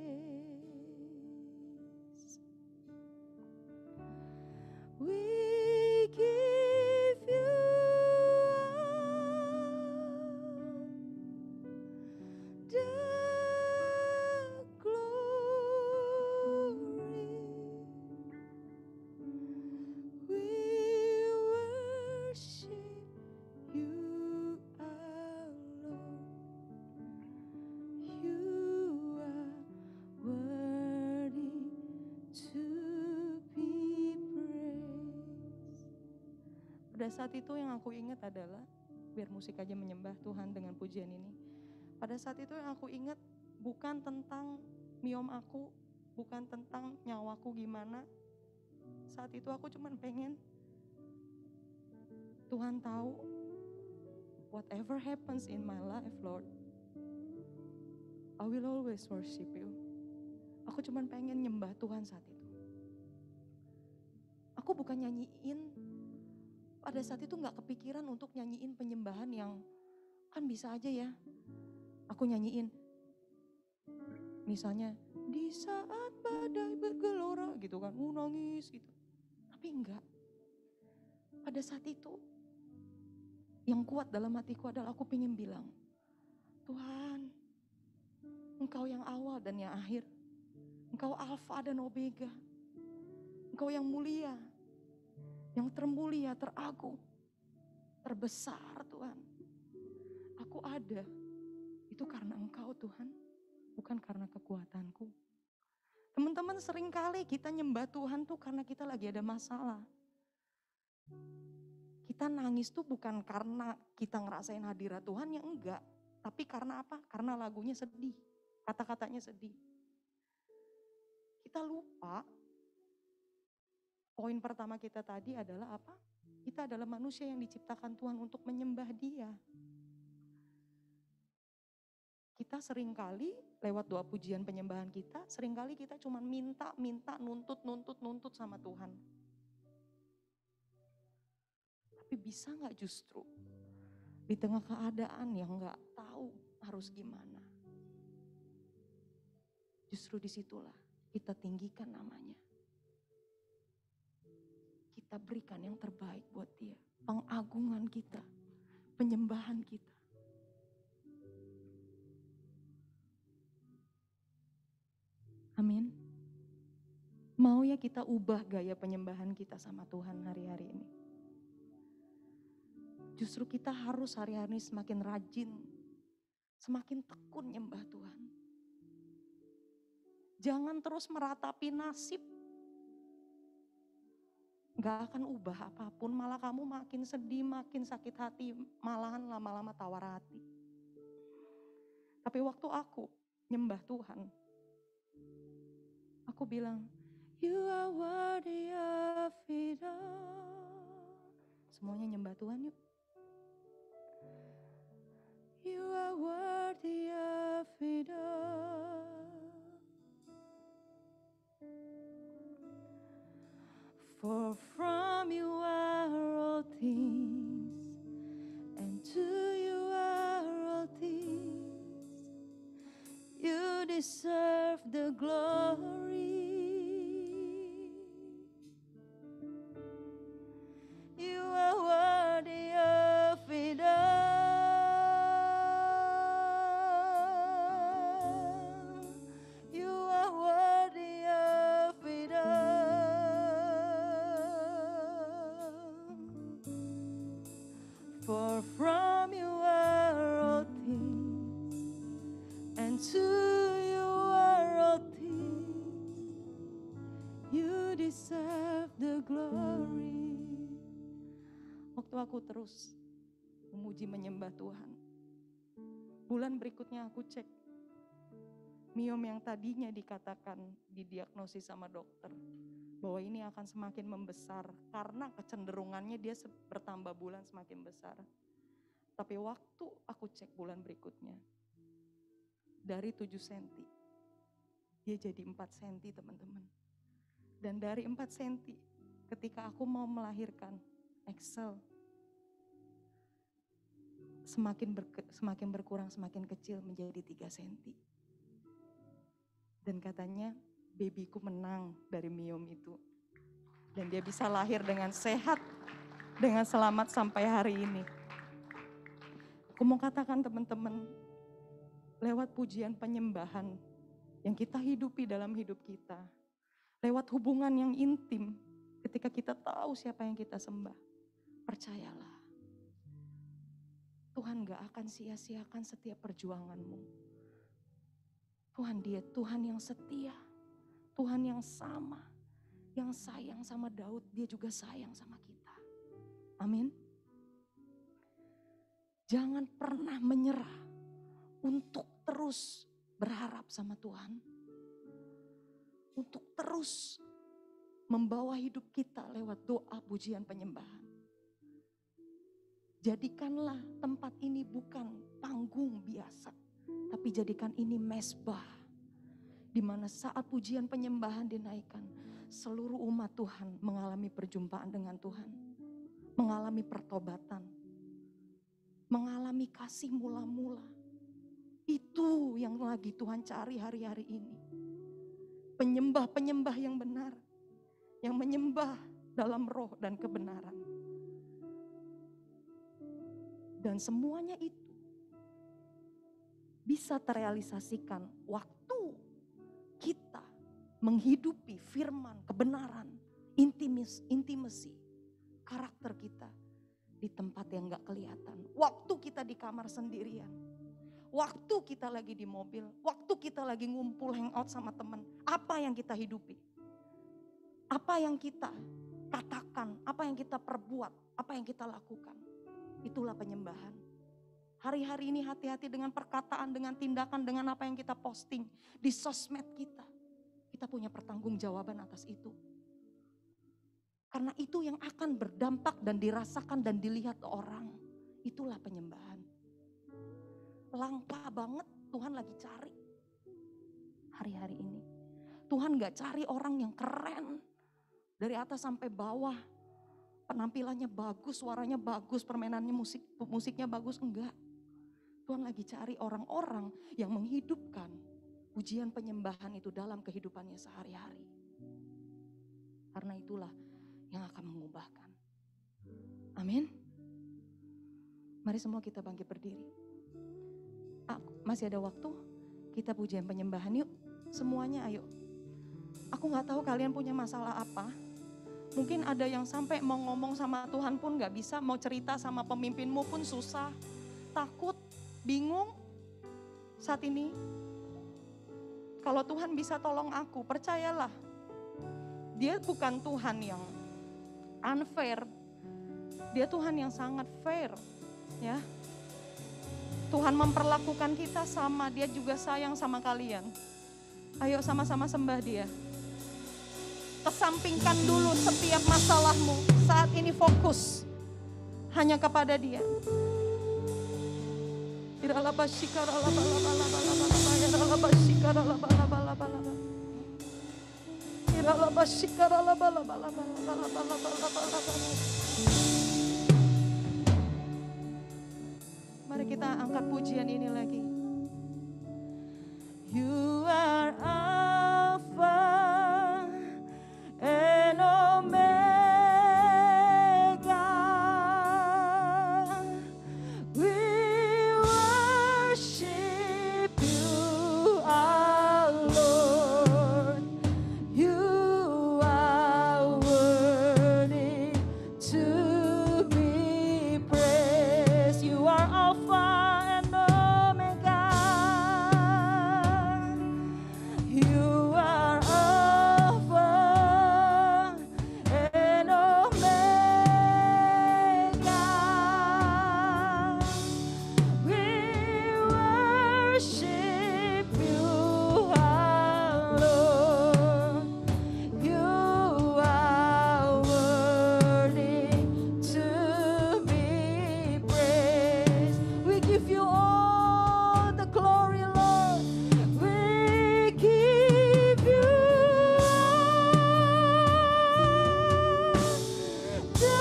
Speaker 4: We give you all the glory. We worship you, our Lord. You are worthy to be praised. Pada saat itu yang aku ingat adalah, biar musik aja menyembah Tuhan dengan pujian ini. Pada saat itu yang aku ingat bukan tentang miom aku, bukan tentang nyawaku gimana. Saat itu aku cuma pengen Tuhan tahu, whatever happens in my life, Lord, I will always worship you. Aku cuma pengen nyembah Tuhan saat itu. Aku bukan nyanyiin, pada saat itu gak kepikiran untuk nyanyiin penyembahan yang kan bisa aja ya. Aku nyanyiin, misalnya di saat badai bergelora gitu kan, nangis gitu. Tapi enggak. Pada saat itu, yang kuat dalam hatiku adalah aku pengen bilang, Tuhan, Engkau yang awal dan yang akhir. Engkau Alfa dan Omega. Engkau yang mulia, yang termulia, teragung, terbesar Tuhan. Aku ada, itu karena Engkau Tuhan, bukan karena kekuatanku. Teman-teman, seringkali kita nyembah Tuhan tuh karena kita lagi ada masalah. Kita nangis tuh bukan karena kita ngerasain hadirat Tuhan, ya enggak. Tapi karena apa? Karena lagunya sedih, kata-katanya sedih. Kita lupa, poin pertama kita tadi adalah apa? Kita adalah manusia yang diciptakan Tuhan untuk menyembah Dia. Kita seringkali lewat doa pujian penyembahan kita, seringkali kita cuma minta, nuntut sama Tuhan. Tapi bisa gak justru di tengah keadaan yang gak tahu harus gimana, justru disitulah kita tinggikan namanya. Kita berikan yang terbaik buat Dia, pengagungan kita, penyembahan kita. Amin. Mau ya kita ubah gaya penyembahan kita sama Tuhan hari-hari ini. Justru kita harus hari-hari semakin rajin, semakin tekun nyembah Tuhan. Jangan terus meratapi nasib. Gak akan ubah apapun, malah kamu makin sedih, makin sakit hati, malahan lama-lama tawar hati. Tapi waktu aku nyembah Tuhan, aku bilang, You are worthy of it all. Semuanya nyembah Tuhan yuk. You are worthy of it all. For from you are all things, and to you are all things. You deserve the glory. You are worthy of it all. You are worthy of it all. For from you are all things, and to you are all things. You deserve the glory. Waktu aku terus memuji menyembah Tuhan, bulan berikutnya aku cek miom yang tadinya dikatakan didiagnosis sama dokter bahwa ini akan semakin membesar karena kecenderungannya dia bertambah bulan semakin besar. Tapi waktu aku cek bulan berikutnya, dari 7 cm dia jadi 4 cm teman-teman. Dan dari 4 cm ketika aku mau melahirkan Excel, semakin berkurang, semakin kecil menjadi 3 cm. Dan katanya babyku menang dari miom itu. Dan dia bisa lahir dengan sehat, dengan selamat sampai hari ini. Aku mau katakan teman-teman, lewat pujian penyembahan yang kita hidupi dalam hidup kita, lewat hubungan yang intim ketika kita tahu siapa yang kita sembah, percayalah, Tuhan gak akan sia-siakan setiap perjuanganmu. Dia Tuhan yang setia, Tuhan yang sama, yang sayang sama Daud, dia juga sayang sama kita. Amin. Jangan pernah menyerah untuk terus berharap sama Tuhan. Untuk terus membawa hidup kita lewat doa, pujian, penyembahan. Jadikanlah tempat ini bukan panggung biasa, tapi jadikan ini mezbah, di mana saat pujian penyembahan dinaikkan, seluruh umat Tuhan mengalami perjumpaan dengan Tuhan, mengalami pertobatan, mengalami kasih mula-mula. Itu yang lagi Tuhan cari hari-hari ini. Penyembah-penyembah yang benar, yang menyembah dalam roh dan kebenaran. Dan semuanya itu bisa terrealisasikan waktu kita menghidupi firman, kebenaran, intimacy, karakter kita di tempat yang gak kelihatan. Waktu kita di kamar sendirian, waktu kita lagi di mobil, waktu kita lagi ngumpul hangout sama teman, apa yang kita hidupi? Apa yang kita katakan, apa yang kita perbuat, apa yang kita lakukan? Itulah penyembahan. Hari-hari ini hati-hati dengan perkataan, dengan tindakan, dengan apa yang kita posting di sosmed kita. Kita punya pertanggungjawaban atas itu. Karena itu yang akan berdampak dan dirasakan dan dilihat orang. Itulah penyembahan. Langka banget Tuhan lagi cari hari-hari ini. Tuhan gak cari orang yang keren dari atas sampai bawah, penampilannya bagus, suaranya bagus, permainannya musiknya bagus, enggak. Tuhan lagi cari orang-orang yang menghidupkan pujian penyembahan itu dalam kehidupannya sehari-hari. Karena itulah yang akan mengubahkan. Amin. Mari semua kita bangkit berdiri. Masih ada waktu, kita pujian penyembahan yuk. Semuanya ayo. Aku gak tahu kalian punya masalah apa. Mungkin ada yang sampai mau ngomong sama Tuhan pun gak bisa, mau cerita sama pemimpinmu pun susah, takut, bingung. Saat ini, kalau Tuhan bisa tolong aku, percayalah, Dia bukan Tuhan yang unfair, Dia Tuhan yang sangat fair, ya. Tuhan memperlakukan kita sama, Dia juga sayang sama kalian. Ayo sama-sama sembah Dia. Kesampingkan dulu setiap masalahmu. Saat ini fokus hanya kepada Dia. Mari kita angkat pujian ini lagi. You are Alpha and Omega. We worship you, our Lord. You are worthy to be praised. You are Alpha and Omega. You are Alpha and Omega. We worship you, our Lord. You are worthy to be praised. We give you all the glory, Lord. We give you the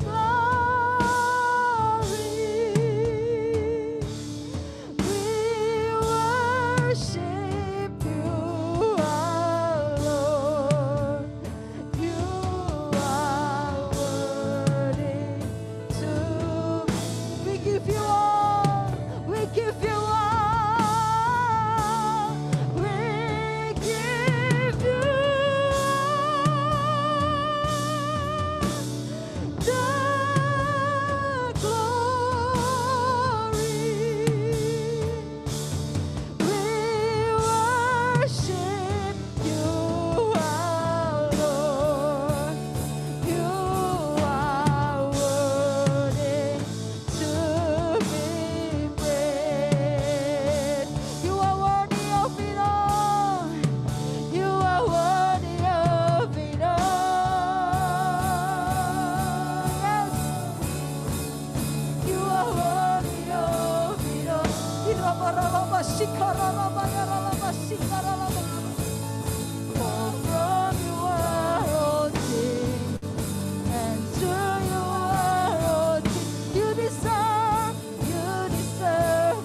Speaker 4: glory. We worship you, our Lord. You are worthy to. We give you all. We give you all. We give you the glory. We worship you, our Lord. You are worthy to be praised. You are worthy of it all. You are worthy of it all. Yes. You are worthy of it all. For from you are all things, and to you are all things. You deserve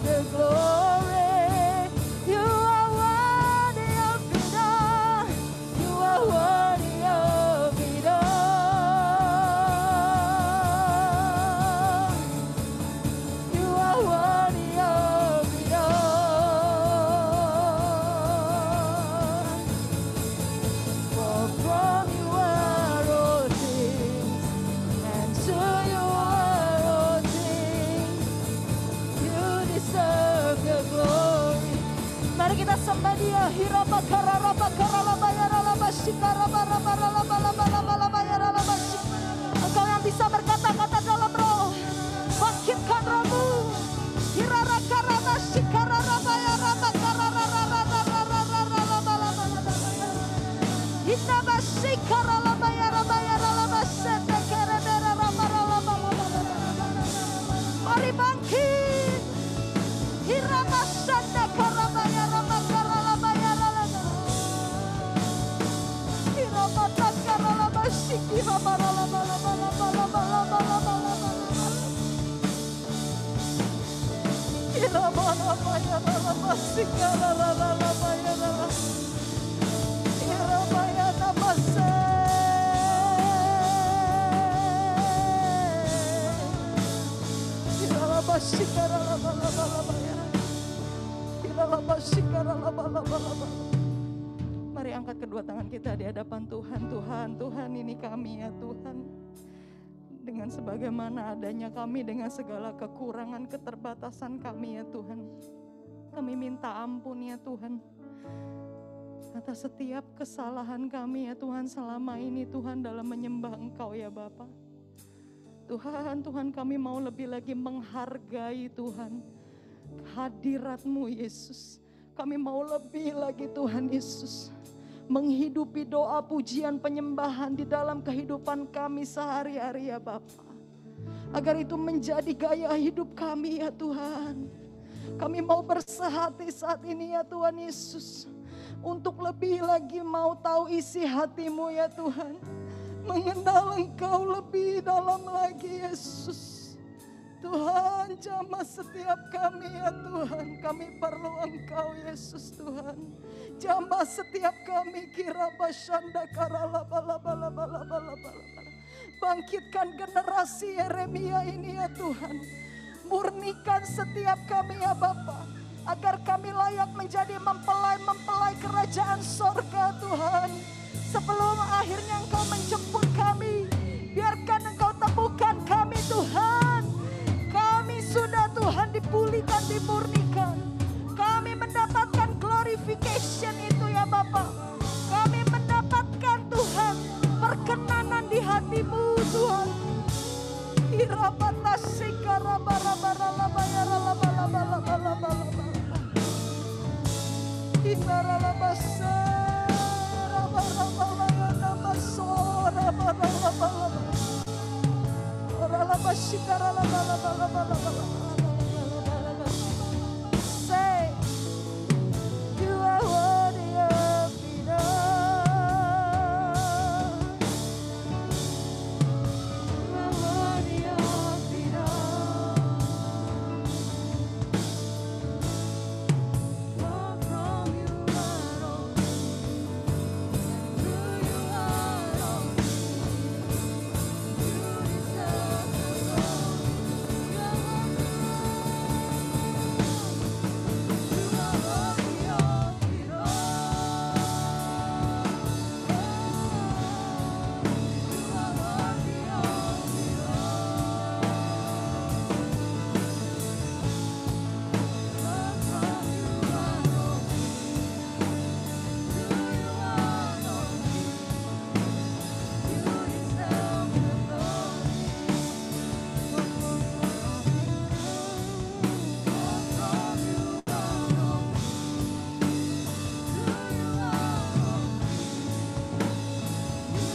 Speaker 4: the glory. You are worthy of it all. You are worthy of it all. You are worthy of it all. For from you are all things, and to you are all things. You deserve the glory. Mari kita sembah Dia. Engkau yang bisa berkata-kata dalam roh, bangkitkan rohmu. Mari bangkit. Mari Mari angkat kedua tangan kita di hadapan Tuhan. Tuhan ini kami ya Tuhan. Dengan sebagaimana adanya kami, dengan segala kekurangan, keterbatasan kami ya Tuhan. Kami minta ampun ya Tuhan. Atas setiap kesalahan kami ya Tuhan selama ini Tuhan dalam menyembah Engkau ya Bapa. Tuhan kami mau lebih lagi menghargai Tuhan hadirat-Mu Yesus. Kami mau lebih lagi Tuhan Yesus menghidupi doa pujian penyembahan di dalam kehidupan kami sehari-hari ya Bapa. Agar itu menjadi gaya hidup kami ya Tuhan. Kami mau bersehati saat ini ya Tuhan Yesus. Untuk lebih lagi mau tahu isi hati-Mu ya Tuhan. Mengenal Engkau lebih dalam lagi Yesus. Tuhan, jamah setiap kami ya Tuhan. Kami perlu Engkau Yesus Tuhan. Jamah setiap kami kira basyanda karala bala bala bala bala bala. Bangkitkan generasi Yeremia ini ya Tuhan. Murnikan setiap kami ya Bapa. Agar kami layak menjadi mempelai-mempelai kerajaan sorga Tuhan. Sebelum akhirnya Engkau menjemput kami. Biarkan Engkau temukan kami Tuhan. Kami sudah Tuhan dipulihkan, dimurnikan. Kami mendapatkan glorification itu ya Bapa. Kami mendapatkan Tuhan perkenanan di hati-Mu Tuhan. Irabatasika rabarabara labayara labalaba labalaba labalaba. Inaralabasa rabarabala namasora rabarabala. Say, you are worthy of it all. You are worthy of it all. For from you are all things, and through you are all things. You deserve the glory. You are worthy of it all. You are worthy of it all. For from you are all things, through you are all things.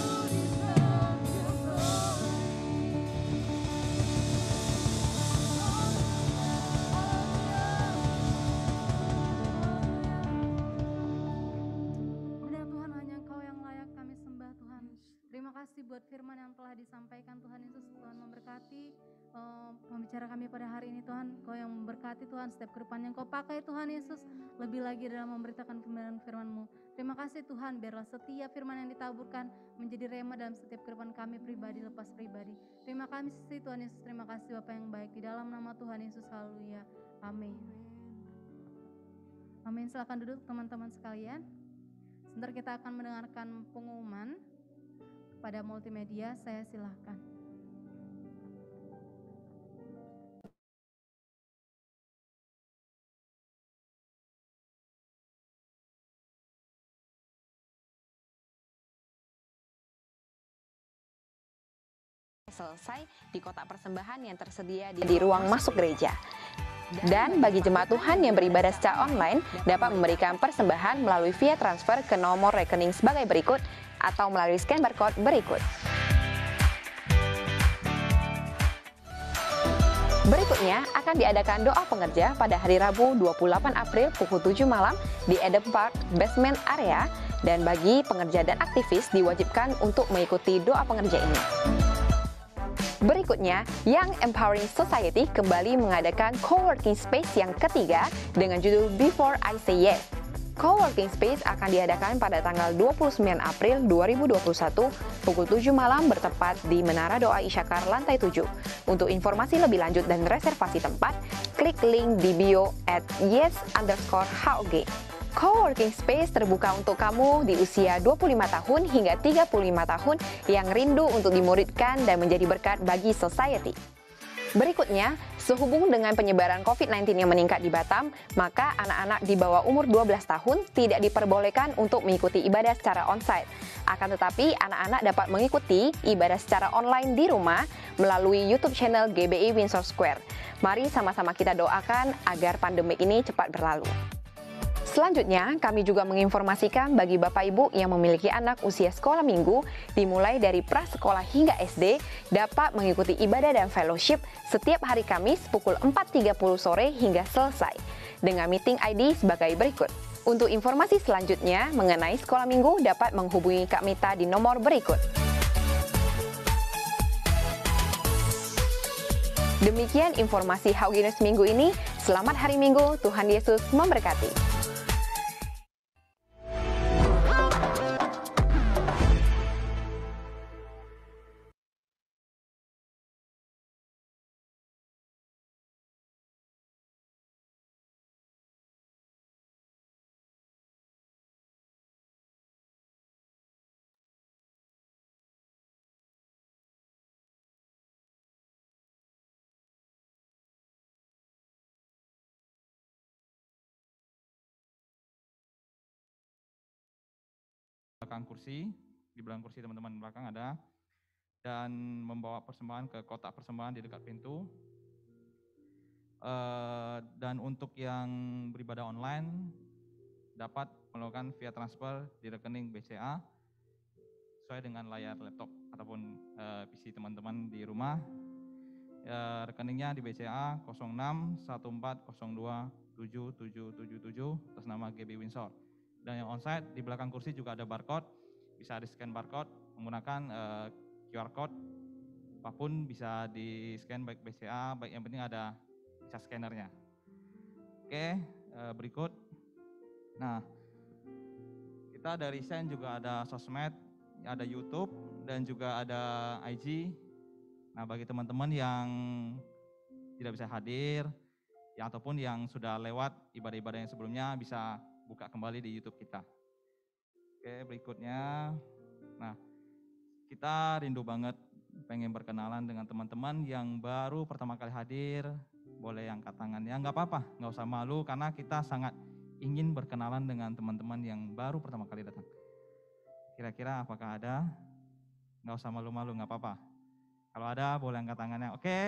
Speaker 4: You deserve the glory. For from you are all
Speaker 2: Benar Tuhan, hanya Engkau yang layak kami sembah Tuhan. Terima kasih buat firman yang telah disampaikan Tuhan Yesus. Tuhan memberkati pembicara kami pada hari ini Tuhan. Kau yang memberkati Tuhan setiap kehidupan yang Kau pakai Tuhan Yesus. Lebih lagi dalam memberitakan kebenaran firman-Mu. Terima kasih Tuhan, biarlah setiap firman yang ditaburkan menjadi rema dalam setiap kehidupan kami pribadi lepas pribadi. Terima kasih Tuhan Yesus, terima kasih Bapa yang baik. Di dalam nama Tuhan Yesus, haleluya. Amin. Amin, silakan duduk teman-teman sekalian. Sebentar kita akan mendengarkan pengumuman pada multimedia, saya silahkan.
Speaker 5: Selesai di kotak persembahan yang tersedia di ruang masuk gereja. Dan bagi jemaat Tuhan yang beribadah secara online dapat memberikan persembahan melalui via transfer ke nomor rekening sebagai berikut atau melalui scan barcode berikut. Berikutnya akan diadakan doa pengerja pada hari Rabu 28 April pukul 7 malam di Eden Park Basement Area, dan bagi pengerja dan aktivis diwajibkan untuk mengikuti doa pengerja ini. Berikutnya, Young Empowering Society kembali mengadakan coworking space yang ketiga dengan judul Before I Say Yes. Coworking space akan diadakan pada tanggal 29 April 2021 pukul 7 malam bertepat di Menara Doa Isyakar lantai 7. Untuk informasi lebih lanjut dan reservasi tempat, klik link di bio @yes_hog. Coworking Space terbuka untuk kamu di usia 25 tahun hingga 35 tahun yang rindu untuk dimuridkan dan menjadi berkat bagi society. Berikutnya, sehubung dengan penyebaran COVID-19 yang meningkat di Batam, maka anak-anak di bawah umur 12 tahun tidak diperbolehkan untuk mengikuti ibadah secara onsite. Akan tetapi, anak-anak dapat mengikuti ibadah secara online di rumah melalui YouTube channel GBI Windsor Square. Mari sama-sama kita doakan agar pandemi ini cepat berlalu. Selanjutnya, kami juga menginformasikan bagi Bapak Ibu yang memiliki anak usia sekolah minggu, dimulai dari prasekolah hingga SD, dapat mengikuti ibadah dan fellowship setiap hari Kamis pukul 4.30 sore hingga selesai, dengan meeting ID sebagai berikut. Untuk informasi selanjutnya mengenai sekolah minggu dapat menghubungi Kak Mita di nomor berikut. Demikian informasi Hauginus minggu ini. Selamat hari Minggu, Tuhan Yesus memberkati.
Speaker 1: Belakang kursi, di belakang kursi teman-teman belakang ada, dan membawa persembahan ke kotak persembahan di dekat pintu. Dan untuk yang beribadah online dapat melakukan via transfer di rekening BCA sesuai dengan layar laptop ataupun PC teman-teman di rumah. Rekeningnya di BCA 0614027777 atas nama GB Windsor. Dan yang onsite di belakang kursi juga ada barcode, bisa di-scan barcode menggunakan QR code, apapun bisa di-scan baik BCA, baik yang penting ada bisa scannernya. Oke, berikut. Nah, kita dari Sen juga ada sosmed, ada YouTube dan juga ada IG. Nah, bagi teman-teman yang tidak bisa hadir, ya ataupun yang sudah lewat ibadah-ibadah yang sebelumnya bisa buka kembali di YouTube kita. Oke, berikutnya. Nah, kita rindu banget pengen berkenalan dengan teman-teman yang baru pertama kali hadir. Boleh angkat tangannya, nggak apa-apa, nggak usah malu karena kita sangat ingin berkenalan dengan teman-teman yang baru pertama kali datang. Kira-kira apakah ada? Nggak usah malu-malu, nggak apa-apa. Kalau ada boleh angkat tangannya. Oke.